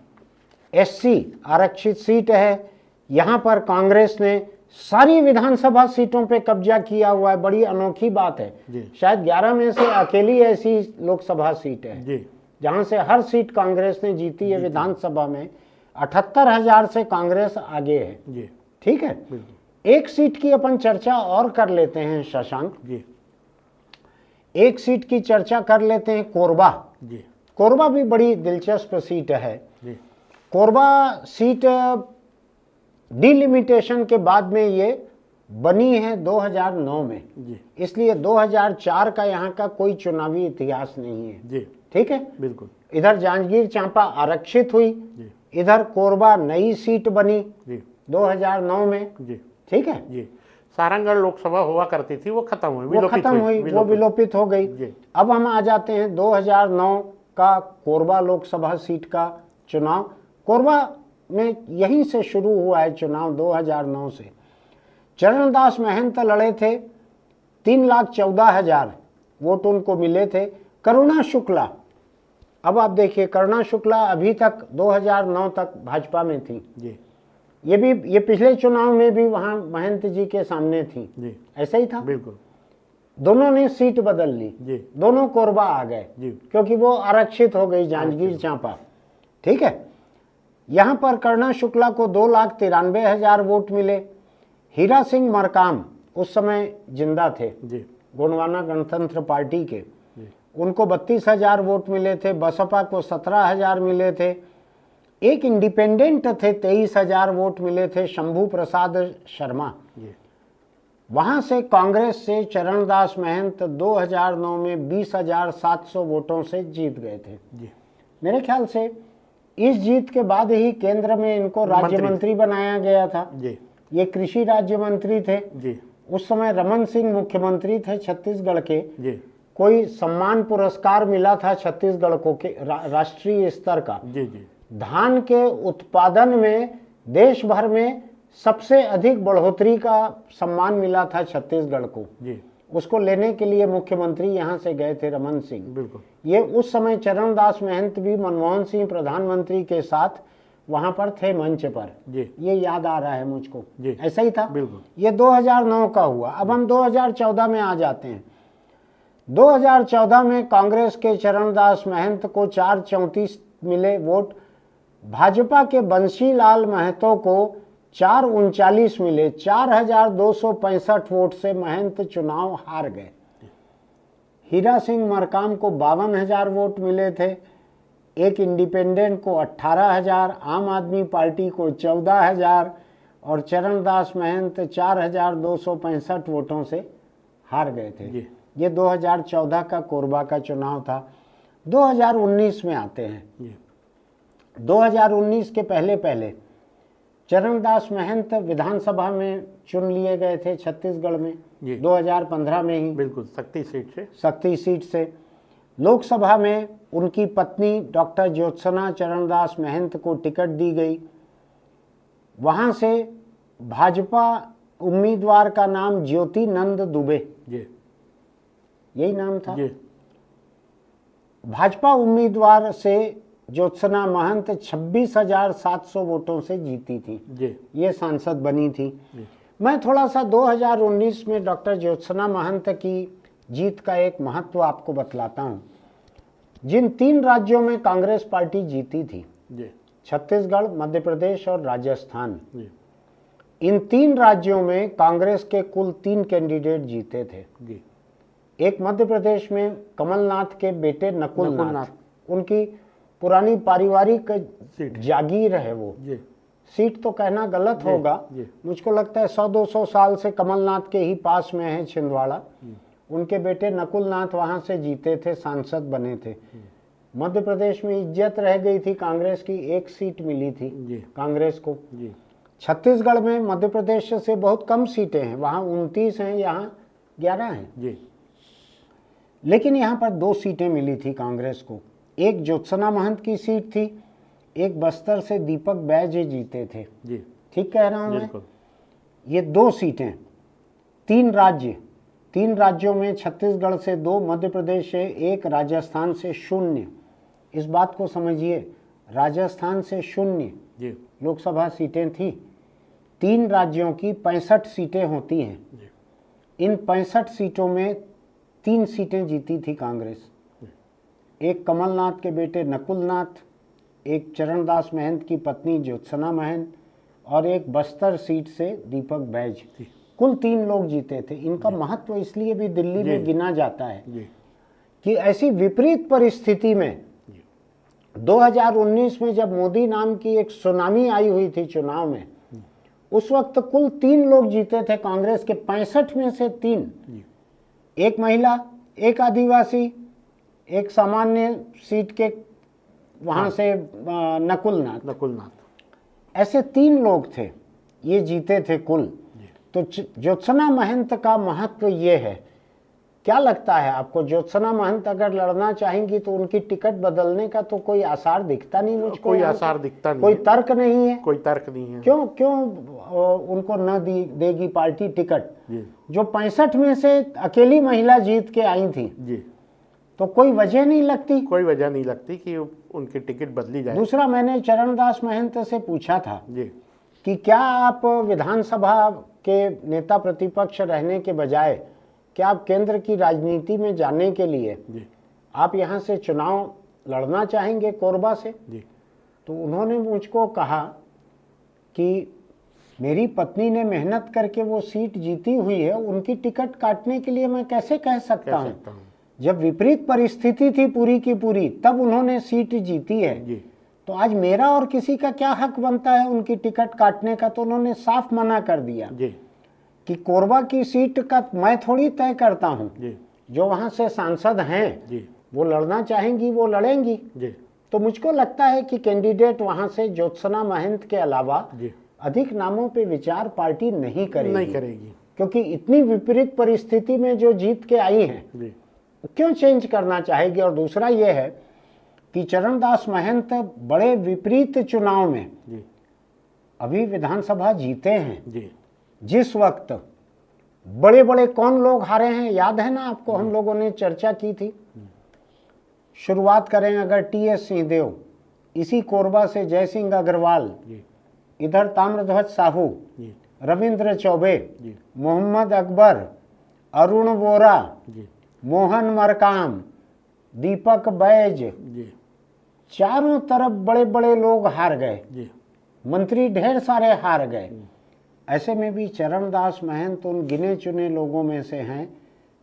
[SPEAKER 1] एससी आरक्षित सीट है। यहाँ पर कांग्रेस ने सारी विधानसभा सीटों पे कब्जा किया हुआ है। बड़ी अनोखी बात है।
[SPEAKER 2] जी
[SPEAKER 1] शायद 11 में से अकेली ऐसी लोकसभा सीट है
[SPEAKER 2] जी
[SPEAKER 1] जहाँ से हर सीट कांग्रेस ने जीती है। विधानसभा में 78,000 से कांग्रेस आगे है।
[SPEAKER 2] जी
[SPEAKER 1] ठीक है।
[SPEAKER 2] बिल्कुल।
[SPEAKER 1] एक सीट की अपन चर्चा और कर लेते हैं शशांक।
[SPEAKER 2] जी
[SPEAKER 1] एक सीट की चर्चा कर लेते हैं, कोरबा।
[SPEAKER 2] जी
[SPEAKER 1] कोरबा भी बड़ी दिलचस्प सीट है।
[SPEAKER 2] जी
[SPEAKER 1] कोरबा सीट डिलिमिटेशन के बाद में ये बनी है 2009 में,
[SPEAKER 2] जी
[SPEAKER 1] इसलिए 2004 का यहाँ का कोई चुनावी इतिहास नहीं है।
[SPEAKER 2] जी
[SPEAKER 1] ठीक है।
[SPEAKER 2] बिल्कुल।
[SPEAKER 1] इधर जांजगीर चांपा आरक्षित हुई,
[SPEAKER 2] जी
[SPEAKER 1] इधर कोरबा नई सीट बनी
[SPEAKER 2] जी
[SPEAKER 1] 2009 में।
[SPEAKER 2] जी
[SPEAKER 1] ठीक है।
[SPEAKER 2] जी सारंगढ़ लोकसभा हुआ करती थी, वो खत्म हुई,
[SPEAKER 1] वो खत्म हुई, वो विलोपित हो गई।
[SPEAKER 2] जी
[SPEAKER 1] अब हम आ जाते हैं 2009 का कोरबा लोकसभा सीट का चुनाव। कोरबा में यहीं से शुरू हुआ है चुनाव 2009 से। चरणदास महंत लड़े थे, 3,14,000 वोट उनको मिले थे। करुणा शुक्ला, अब आप देखिए, करुणा शुक्ला अभी तक 2009 तक भाजपा में थी।
[SPEAKER 2] जी
[SPEAKER 1] ये पिछले चुनाव में भी वहां महंत जी के सामने थी।
[SPEAKER 2] जी
[SPEAKER 1] ऐसा ही था।
[SPEAKER 2] बिल्कुल।
[SPEAKER 1] दोनों ने सीट बदल ली,
[SPEAKER 2] जी
[SPEAKER 1] दोनों कोरबा आ गए
[SPEAKER 2] जी
[SPEAKER 1] क्योंकि वो आरक्षित हो गई जांजगीर चांपा। ठीक है। यहां पर करुणा शुक्ला को 2,93,000 वोट मिले। हीरा सिंह मरकाम उस समय जिंदा थे,
[SPEAKER 2] जी
[SPEAKER 1] गोंडवाना गणतंत्र पार्टी के,
[SPEAKER 2] जी
[SPEAKER 1] उनको 32,000 वोट मिले थे। बसपा को 17,000 मिले थे। एक इंडिपेंडेंट थे, 23,000 वोट मिले थे, शंभू प्रसाद शर्मा।
[SPEAKER 2] जी
[SPEAKER 1] वहां से कांग्रेस से चरणदास महंत 2009 में 20,700 वोटों से जीत गए थे।
[SPEAKER 2] जी
[SPEAKER 1] मेरे ख्याल से इस जीत के बाद ही केंद्र में इनको राज्य मंत्री बनाया गया था।
[SPEAKER 2] जी
[SPEAKER 1] ये कृषि राज्य मंत्री थे।
[SPEAKER 2] जी
[SPEAKER 1] उस समय रमन सिंह मुख्यमंत्री थे छत्तीसगढ़ के।
[SPEAKER 2] जी
[SPEAKER 1] कोई सम्मान पुरस्कार मिला था छत्तीसगढ़ को के राष्ट्रीय स्तर का।
[SPEAKER 2] जी जी
[SPEAKER 1] धान के उत्पादन में देश भर में सबसे अधिक बढ़ोतरी का सम्मान मिला था छत्तीसगढ़ को।
[SPEAKER 2] जी
[SPEAKER 1] उसको लेने के लिए मुख्यमंत्री यहाँ से गए थे, रमन सिंह।
[SPEAKER 2] बिल्कुल।
[SPEAKER 1] ये उस समय चरणदास महंत भी मनमोहन सिंह प्रधानमंत्री के साथ वहाँ पर थे मंच पर।
[SPEAKER 2] जी
[SPEAKER 1] ये याद आ रहा है मुझको।
[SPEAKER 2] जी
[SPEAKER 1] ऐसा ही था।
[SPEAKER 2] बिल्कुल।
[SPEAKER 1] ये 2009 का हुआ। अब हम 2014 में आ जाते हैं। 2014 में कांग्रेस के चरणदास महंत को 434 मिले वोट। भाजपा के बंसीलाल महतो को 439 मिले। 4,265 वोट से महंत चुनाव हार गए। हीरा सिंह मरकाम को 52,000 वोट मिले थे। एक इंडिपेंडेंट को 18,000, आम आदमी पार्टी को 14,000 और चरणदास महंत 4,265 वोटों से हार गए थे।
[SPEAKER 2] जी
[SPEAKER 1] ये 2014 का कोरबा का चुनाव था। 2019 में आते हैं।
[SPEAKER 2] जी
[SPEAKER 1] 2019 के पहले पहले चरणदास महंत विधानसभा में चुन लिए गए थे छत्तीसगढ़ में,
[SPEAKER 2] जी।
[SPEAKER 1] 2015 में ही,
[SPEAKER 2] बिल्कुल शक्ति सीट से।
[SPEAKER 1] शक्ति सीट से। लोकसभा में उनकी पत्नी डॉक्टर ज्योत्सना चरणदास महंत को टिकट दी गई। वहाँ से भाजपा उम्मीदवार का नाम ज्योति नंद दुबे,
[SPEAKER 2] जी
[SPEAKER 1] यही नाम था।
[SPEAKER 2] जी
[SPEAKER 1] भाजपा उम्मीदवार से ज्योत्सना महंत 26,700 वोटों से जीती थी,
[SPEAKER 2] जी
[SPEAKER 1] ये सांसद बनी थी।
[SPEAKER 2] जी
[SPEAKER 1] मैं थोड़ा सा 2019 में डॉक्टर ज्योत्सना महंत की जीत का एक महत्व आपको बतलाता हूँ। जिन 3 राज्यों में कांग्रेस पार्टी जीती थी,
[SPEAKER 2] जी
[SPEAKER 1] छत्तीसगढ़, मध्य प्रदेश और राजस्थान,
[SPEAKER 2] जी
[SPEAKER 1] इन 3 राज्यों में कांग्रेस के कुल 3 कैंडिडेट जीते थे।
[SPEAKER 2] जी
[SPEAKER 1] एक मध्य प्रदेश में कमलनाथ के बेटे नकुलनाथ,
[SPEAKER 2] नकुलनाथ।
[SPEAKER 1] उनकी पुरानी पारिवारिक
[SPEAKER 2] सीट।
[SPEAKER 1] जागीर है वो,
[SPEAKER 2] जी
[SPEAKER 1] सीट तो कहना गलत
[SPEAKER 2] जी,
[SPEAKER 1] होगा,
[SPEAKER 2] जी।
[SPEAKER 1] मुझको लगता है 100-200 साल से कमलनाथ के ही पास में है छिंदवाड़ा। उनके बेटे नकुलनाथ वहां से जीते थे, सांसद बने थे। मध्य प्रदेश में इज्जत रह गई थी कांग्रेस की, 1 सीट मिली थी
[SPEAKER 2] जी
[SPEAKER 1] कांग्रेस को।
[SPEAKER 2] जी
[SPEAKER 1] छत्तीसगढ़ में मध्य प्रदेश से बहुत कम सीटें हैं, वहाँ 29 हैं, यहाँ 11 हैं।
[SPEAKER 2] जी
[SPEAKER 1] लेकिन यहाँ पर 2 सीटें मिली थी कांग्रेस को। एक ज्योत्सना महंत की सीट थी, एक बस्तर से दीपक बैज जीते थे।
[SPEAKER 2] जी
[SPEAKER 1] ठीक कह रहा हूँ मैं?
[SPEAKER 2] बिल्कुल।
[SPEAKER 1] ये 2 सीटें, 3 राज्यों में छत्तीसगढ़ से 2, मध्य प्रदेश से 1, राजस्थान से 0। इस बात को समझिए, राजस्थान से 0
[SPEAKER 2] जी
[SPEAKER 1] लोकसभा सीटें थी। 3 राज्यों की 65 सीटें होती हैं।
[SPEAKER 2] जी
[SPEAKER 1] इन 65 सीटों में 3 सीटें जीती थी कांग्रेस। एक कमलनाथ के बेटे नकुलनाथ, एक चरणदास महंत की पत्नी ज्योत्सना महंत और एक बस्तर सीट से दीपक बैज। कुल 3 लोग जीते थे। इनका महत्व इसलिए भी दिल्ली में गिना जाता है
[SPEAKER 2] जी
[SPEAKER 1] कि ऐसी विपरीत परिस्थिति में 2019 में जब मोदी नाम की एक सुनामी आई हुई थी चुनाव में, उस वक्त कुल 3 लोग जीते थे कांग्रेस के, 65 में से 3, एक महिला, एक आदिवासी, एक सामान्य सीट के वहां से नकुलनाथ। ऐसे 3 लोग थे, ये जीते थे कुल। तो ज्योत्सना महंत का महत्व ये है। क्या लगता है आपको, ज्योत्सना महंत अगर लड़ना चाहेंगी तो उनकी टिकट बदलने का तो कोई आसार दिखता नहीं मुझको।
[SPEAKER 2] कोई आसार दिखता नहीं,
[SPEAKER 1] कोई तर्क नहीं है।
[SPEAKER 2] कोई तर्क नहीं है।
[SPEAKER 1] क्यों उनको न देगी पार्टी टिकट,
[SPEAKER 2] जी
[SPEAKER 1] जो 65 में से अकेली महिला जीत के आई थी?
[SPEAKER 2] जी
[SPEAKER 1] तो कोई वजह नहीं लगती,
[SPEAKER 2] कोई वजह नहीं लगती कि उनकी टिकट बदली जाए।
[SPEAKER 1] दूसरा, मैंने चरणदास महंत से पूछा था
[SPEAKER 2] जी
[SPEAKER 1] कि क्या आप विधानसभा के नेता प्रतिपक्ष रहने के बजाय क्या आप केंद्र की राजनीति में जाने के लिए
[SPEAKER 2] जी
[SPEAKER 1] आप यहाँ से चुनाव लड़ना चाहेंगे कोरबा से?
[SPEAKER 2] जी
[SPEAKER 1] तो उन्होंने मुझको कहा कि मेरी पत्नी ने मेहनत करके वो सीट जीती हुई है, उनकी टिकट काटने के लिए मैं कैसे कह सकता हूँ? जब विपरीत परिस्थिति थी पूरी की पूरी, तब उन्होंने सीट जीती है।
[SPEAKER 2] जी
[SPEAKER 1] तो आज मेरा और किसी का क्या हक बनता है उनकी टिकट काटने का? तो उन्होंने साफ मना कर दिया
[SPEAKER 2] जी
[SPEAKER 1] कि कोरबा की सीट का मैं थोड़ी तय करता हूँ,
[SPEAKER 2] जी
[SPEAKER 1] जो वहाँ से सांसद हैं
[SPEAKER 2] जी
[SPEAKER 1] वो लड़ना चाहेंगी वो लड़ेंगी।
[SPEAKER 2] जी
[SPEAKER 1] तो मुझको लगता है कि कैंडिडेट वहाँ से ज्योत्सना महंत के अलावा
[SPEAKER 2] जी
[SPEAKER 1] अधिक नामों पे विचार पार्टी नहीं करेगी, क्योंकि इतनी विपरीत परिस्थिति में जो जीत के आई हैं,
[SPEAKER 2] जी
[SPEAKER 1] क्यों चेंज करना चाहेगी? और दूसरा ये है कि चरणदास महंत बड़े विपरीत चुनाव में
[SPEAKER 2] जी
[SPEAKER 1] अभी विधानसभा जीते हैं,
[SPEAKER 2] जी
[SPEAKER 1] जिस वक्त बड़े बड़े कौन लोग हारे हैं याद है ना आपको, हम लोगों ने चर्चा की थी। शुरुआत करें अगर टी.एस. सिंहदेव, इसी कोरबा से जय सिंह अग्रवाल,
[SPEAKER 2] जी
[SPEAKER 1] इधर ताम्रध्वज साहू,
[SPEAKER 2] जी
[SPEAKER 1] रविंद्र चौबे,
[SPEAKER 2] जी
[SPEAKER 1] मोहम्मद अकबर, अरुण वोरा,
[SPEAKER 2] जी
[SPEAKER 1] मोहन मरकाम, दीपक बैज,
[SPEAKER 2] जी
[SPEAKER 1] चारों तरफ बड़े बड़े लोग हार गए,
[SPEAKER 2] जी
[SPEAKER 1] मंत्री ढेर सारे हार गए। ऐसे में भी चरणदास महंत उन गिने चुने लोगों में से हैं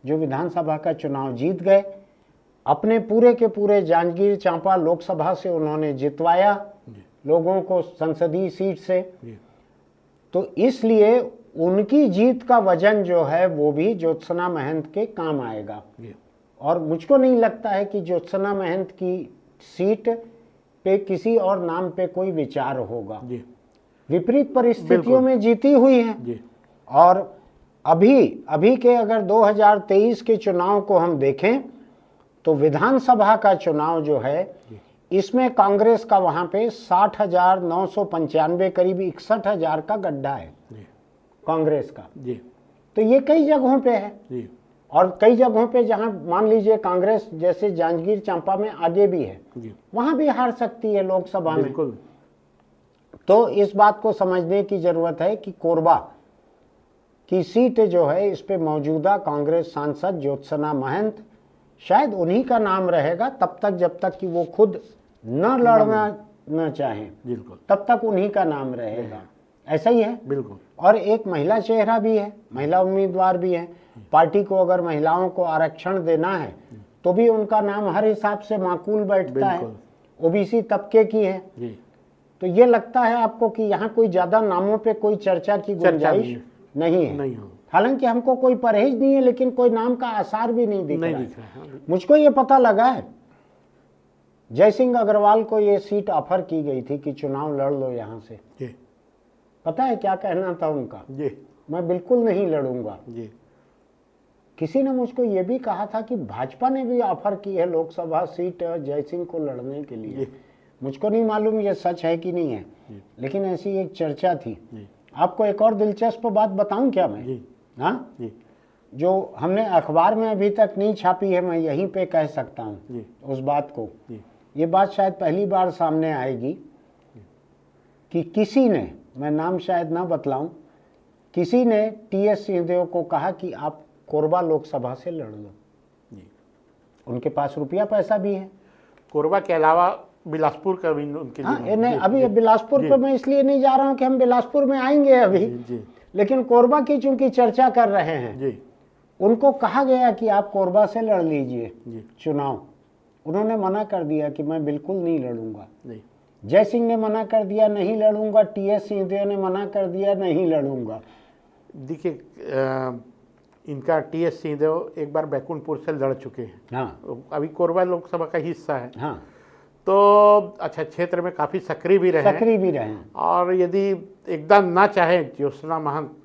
[SPEAKER 1] जो विधानसभा का चुनाव जीत गए। अपने पूरे के पूरे जांजगीर चांपा लोकसभा से उन्होंने जितवाया लोगों को संसदीय सीट से। तो इसलिए उनकी जीत का वजन जो है वो भी ज्योत्सना महंत के काम आएगा। और मुझको नहीं लगता है कि ज्योत्सना महंत की सीट पे किसी और नाम पे कोई विचार होगा।
[SPEAKER 2] जी
[SPEAKER 1] विपरीत परिस्थितियों में जीती हुई हैं।
[SPEAKER 2] जी
[SPEAKER 1] और अभी के अगर 2023 के चुनाव को हम देखें तो विधानसभा का चुनाव जो है इसमें कांग्रेस का वहां पे 60,995 करीब 61,000 का गड्ढा है
[SPEAKER 2] जी
[SPEAKER 1] कांग्रेस का।
[SPEAKER 2] जी
[SPEAKER 1] तो ये कई जगहों पे है
[SPEAKER 2] जी
[SPEAKER 1] और कई जगहों पे जहां मान लीजिए कांग्रेस जैसे जांजगीर चांपा में आगे भी है,
[SPEAKER 2] जी
[SPEAKER 1] वहां भी हार सकती है लोकसभा में।
[SPEAKER 2] बिल्कुल।
[SPEAKER 1] तो इस बात को समझने की जरूरत है कि कोरबा की सीट जो है इस पे मौजूदा कांग्रेस सांसद ज्योत्सना महंत, शायद उन्हीं का नाम रहेगा तब तक जब तक कि वो खुद न लड़ना न चाहें,
[SPEAKER 2] बिल्कुल
[SPEAKER 1] तब तक उन्हीं का नाम रहेगा। ऐसा ही है।
[SPEAKER 2] बिल्कुल।
[SPEAKER 1] और एक महिला चेहरा भी है, महिला उम्मीदवार भी है। पार्टी को अगर महिलाओं को आरक्षण देना है तो भी उनका नाम हर हिसाब से माकूल बैठता है,
[SPEAKER 2] बिल्कुल।
[SPEAKER 1] ओबीसी तबके की है।
[SPEAKER 2] जी
[SPEAKER 1] तो ये लगता है आपको कि यहाँ कोई ज्यादा नामों पे कोई चर्चा की गुंजाइश नहीं है।
[SPEAKER 2] नहीं हो
[SPEAKER 1] हालांकि हमको कोई परहेज नहीं है, लेकिन कोई नाम का आसार भी नहीं दिख
[SPEAKER 2] नहीं
[SPEAKER 1] रहा है।
[SPEAKER 2] दिख रहा है।
[SPEAKER 1] मुझको ये पता लगा है जयसिंह अग्रवाल को ये सीट ऑफर की गई थी कि चुनाव लड़ लो यहाँ से।
[SPEAKER 2] जी
[SPEAKER 1] पता है क्या कहना था उनका?
[SPEAKER 2] जी
[SPEAKER 1] मैं बिल्कुल नहीं लड़ूंगा।
[SPEAKER 2] जी
[SPEAKER 1] किसी ने मुझको ये भी कहा था कि भाजपा ने भी ऑफर की है लोकसभा सीट जयसिंह को लड़ने के लिए। मुझको नहीं मालूम ये सच है कि नहीं है, लेकिन ऐसी एक चर्चा थी।
[SPEAKER 2] जी
[SPEAKER 1] आपको एक और दिलचस्प बात बताऊं क्या मैं?
[SPEAKER 2] जी
[SPEAKER 1] हाँ,
[SPEAKER 2] जी
[SPEAKER 1] जो हमने अखबार में अभी तक नहीं छापी है, मैं यहीं पे कह सकता हूँ
[SPEAKER 2] जी
[SPEAKER 1] उस बात को।
[SPEAKER 2] जी
[SPEAKER 1] ये बात शायद पहली बार सामने आएगी कि किसी ने, मैं नाम शायद ना बतलाऊं, किसी ने टीएस सिंहदेव को कहा कि आप कोरबा लोकसभा से लड़ लो।
[SPEAKER 2] जी।
[SPEAKER 1] उनके पास रुपया पैसा भी है।
[SPEAKER 2] कोरबा के अलावा बिलासपुर का भी उनके
[SPEAKER 1] हाँ,
[SPEAKER 2] लिए
[SPEAKER 1] नहीं,
[SPEAKER 2] जी,
[SPEAKER 1] अभी
[SPEAKER 2] जी,
[SPEAKER 1] बिलासपुर
[SPEAKER 2] जी,
[SPEAKER 1] पे मैं इसलिए नहीं जा रहा हूँ कि हम बिलासपुर में आएंगे अभी,
[SPEAKER 2] जी जी
[SPEAKER 1] लेकिन कोरबा की चूंकि चर्चा कर रहे हैं,
[SPEAKER 2] जी
[SPEAKER 1] उनको कहा गया कि आप कोरबा से लड़ लीजिए
[SPEAKER 2] जी
[SPEAKER 1] चुनाव। उन्होंने मना कर दिया कि मैं बिल्कुल नहीं लड़ूंगा।
[SPEAKER 2] जी
[SPEAKER 1] जयसिंह ने मना कर दिया नहीं लड़ूंगा, टीएस सिंहदेव ने मना कर दिया नहीं लड़ूंगा।
[SPEAKER 2] देखिए इनका टीएस सिंहदेव एक बार बैकुंठपुर से लड़ चुके हैं।
[SPEAKER 1] हाँ
[SPEAKER 2] अभी कोरबा लोकसभा का हिस्सा है,
[SPEAKER 1] हाँ,
[SPEAKER 2] तो अच्छा क्षेत्र में काफ़ी सक्रिय भी रहे हैं।
[SPEAKER 1] सक्रिय भी रहे हैं।
[SPEAKER 2] और यदि एकदम ना चाहे ज्योत्सना महंत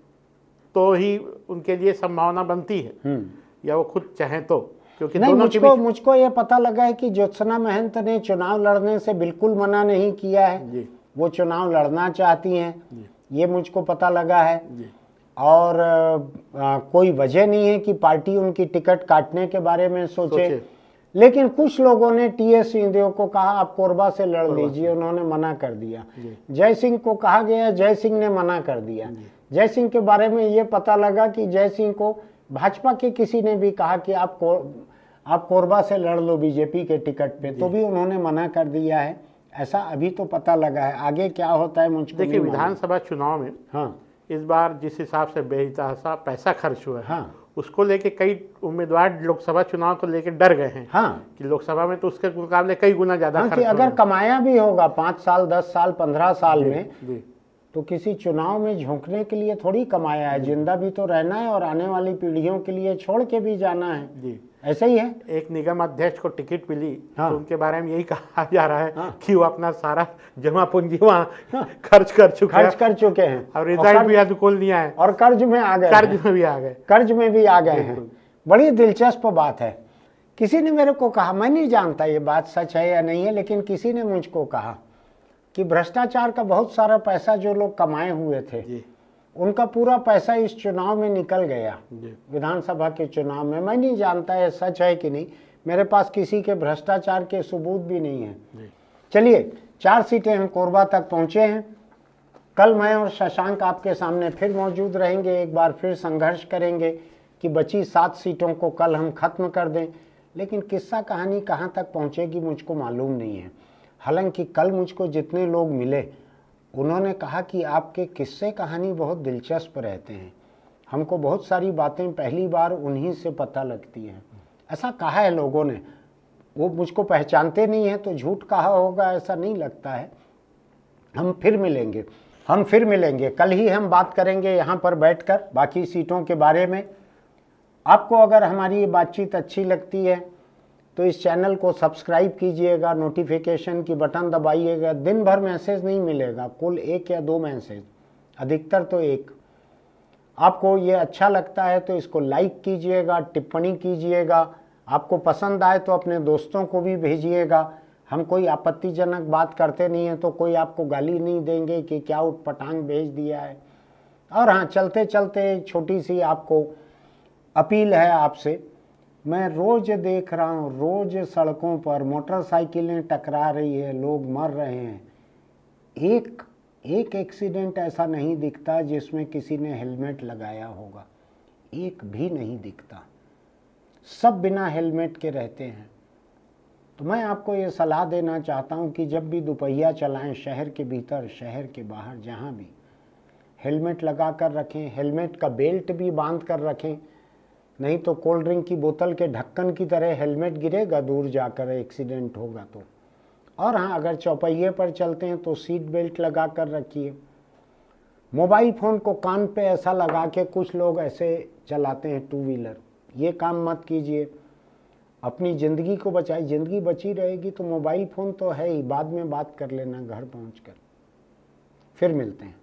[SPEAKER 2] तो ही उनके लिए संभावना बनती है, या वो खुद चाहें तो, क्योंकि
[SPEAKER 1] नहीं,
[SPEAKER 2] दोनों के
[SPEAKER 1] मुझको ये पता लगा है कि ज्योत्सना महंत ने चुनाव लड़ने से बिल्कुल मना नहीं किया है।
[SPEAKER 2] जी
[SPEAKER 1] वो चुनाव लड़ना चाहती हैं,
[SPEAKER 2] जी
[SPEAKER 1] ये मुझको पता लगा है।
[SPEAKER 2] जी
[SPEAKER 1] और कोई वजह नहीं है कि पार्टी उनकी टिकट काटने के बारे में सोचे। लेकिन कुछ लोगों ने टीएस सिंहदेव को कहा आप कोरबा से लड़ लीजिए, उन्होंने मना कर दिया। जयसिंह को कहा गया, जयसिंह ने मना कर दिया। जयसिंह के बारे में ये पता लगा कि जयसिंह को भाजपा के किसी ने भी कहा कि आप कोरबा से लड़ लो बीजेपी के टिकट पे, तो भी उन्होंने मना कर दिया है। ऐसा अभी तो पता लगा है, आगे क्या होता है मुझको
[SPEAKER 2] देखिए विधानसभा चुनाव में
[SPEAKER 1] हाँ
[SPEAKER 2] इस बार जिस हिसाब से बेतहाशा पैसा खर्च हुआ है,
[SPEAKER 1] हाँ
[SPEAKER 2] उसको लेके कई उम्मीदवार लोकसभा चुनाव को लेके डर गए हैं।
[SPEAKER 1] हाँ
[SPEAKER 2] कि लोकसभा में तो उसके मुकाबले कई गुना ज्यादा
[SPEAKER 1] हाँ,
[SPEAKER 2] खर्च
[SPEAKER 1] कि अगर
[SPEAKER 2] होगा।
[SPEAKER 1] कमाया भी होगा 5 साल 10 साल 15 साल में,
[SPEAKER 2] जी
[SPEAKER 1] तो किसी चुनाव में झोंकने के लिए थोड़ी कमाया है। जिंदा भी तो रहना है और आने वाली पीढ़ियों के लिए छोड़ के भी जाना है।
[SPEAKER 2] जी
[SPEAKER 1] ऐसा ही है।
[SPEAKER 2] एक निगम अध्यक्ष को टिकट मिली,
[SPEAKER 1] हाँ।
[SPEAKER 2] तो उनके बारे में यही कहा जा रहा है
[SPEAKER 1] हाँ।
[SPEAKER 2] कि वो अपना सारा जमा पूंजी वहाँ खर्च कर चुके
[SPEAKER 1] खर्च कर चुके हैं
[SPEAKER 2] और रिजल्ट भी अनुकूल नहीं आए
[SPEAKER 1] और कर्ज में आ गए हैं।
[SPEAKER 2] कर्ज में भी आ गए।
[SPEAKER 1] कर्ज में भी आ गए हैं। बड़ी दिलचस्प बात है। किसी ने मेरे को कहा, मैं नहीं जानता ये बात सच है या नहीं है, लेकिन किसी ने मुझको कहा कि भ्रष्टाचार का बहुत सारा पैसा जो लोग कमाए हुए थे,
[SPEAKER 2] जी
[SPEAKER 1] उनका पूरा पैसा इस चुनाव में निकल गया,
[SPEAKER 2] जी
[SPEAKER 1] विधानसभा के चुनाव में। मैं नहीं जानता है सच है कि नहीं, मेरे पास किसी के भ्रष्टाचार के सबूत भी नहीं है।
[SPEAKER 2] जी
[SPEAKER 1] चलिए 4 सीटें हम कोरबा तक पहुंचे हैं। कल मैं और शशांक आपके सामने फिर मौजूद रहेंगे, एक बार फिर संघर्ष करेंगे कि बची 7 सीटों को कल हम खत्म कर दें। लेकिन किस्सा कहानी कहाँ तक पहुँचेगी मुझको मालूम नहीं है। हालांकि कल मुझको जितने लोग मिले उन्होंने कहा कि आपके किस्से कहानी बहुत दिलचस्प रहते हैं, हमको बहुत सारी बातें पहली बार उन्हीं से पता लगती हैं। ऐसा कहा है लोगों ने। वो मुझको पहचानते नहीं हैं तो झूठ कहा होगा ऐसा नहीं लगता है। हम फिर मिलेंगे कल ही हम बात करेंगे यहाँ पर बैठकर बाकी सीटों के बारे में। आपको अगर हमारी ये बातचीत अच्छी लगती है तो इस चैनल को सब्सक्राइब कीजिएगा, नोटिफिकेशन की बटन दबाइएगा। दिन भर मैसेज नहीं मिलेगा, कुल 1 या 2 मैसेज, अधिकतर तो 1। आपको ये अच्छा लगता है तो इसको लाइक कीजिएगा, टिप्पणी कीजिएगा। आपको पसंद आए तो अपने दोस्तों को भी भेजिएगा। हम कोई आपत्तिजनक बात करते नहीं हैं तो कोई आपको गाली नहीं देंगे कि क्या उटपटांग भेज दिया है। और हाँ, चलते चलते एक छोटी सी आपको अपील है आपसे। मैं रोज़ देख रहा हूँ, रोज़ सड़कों पर मोटरसाइकिलें टकरा रही है, लोग मर रहे हैं। एक एक्सीडेंट ऐसा नहीं दिखता जिसमें किसी ने हेलमेट लगाया होगा, एक भी नहीं दिखता। सब बिना हेलमेट के रहते हैं। तो मैं आपको ये सलाह देना चाहता हूँ कि जब भी दोपहिया चलाएं, शहर के भीतर, शहर के बाहर, जहाँ भी, हेलमेट लगा कर रखें। हेलमेट का बेल्ट भी बांध कर रखें, नहीं तो कोल्ड ड्रिंक की बोतल के ढक्कन की तरह हेलमेट गिरेगा, दूर जाकर एक्सीडेंट होगा तो। और हाँ, अगर चौपहिए पर चलते हैं तो सीट बेल्ट लगा कर रखिए। मोबाइल फ़ोन को कान पे ऐसा लगा के कुछ लोग ऐसे चलाते हैं टू व्हीलर, ये काम मत कीजिए। अपनी ज़िंदगी को बचाइए। ज़िंदगी बची रहेगी तो मोबाइल फ़ोन तो है ही, बाद में बात कर लेना घर पहुंचकर। फिर मिलते हैं।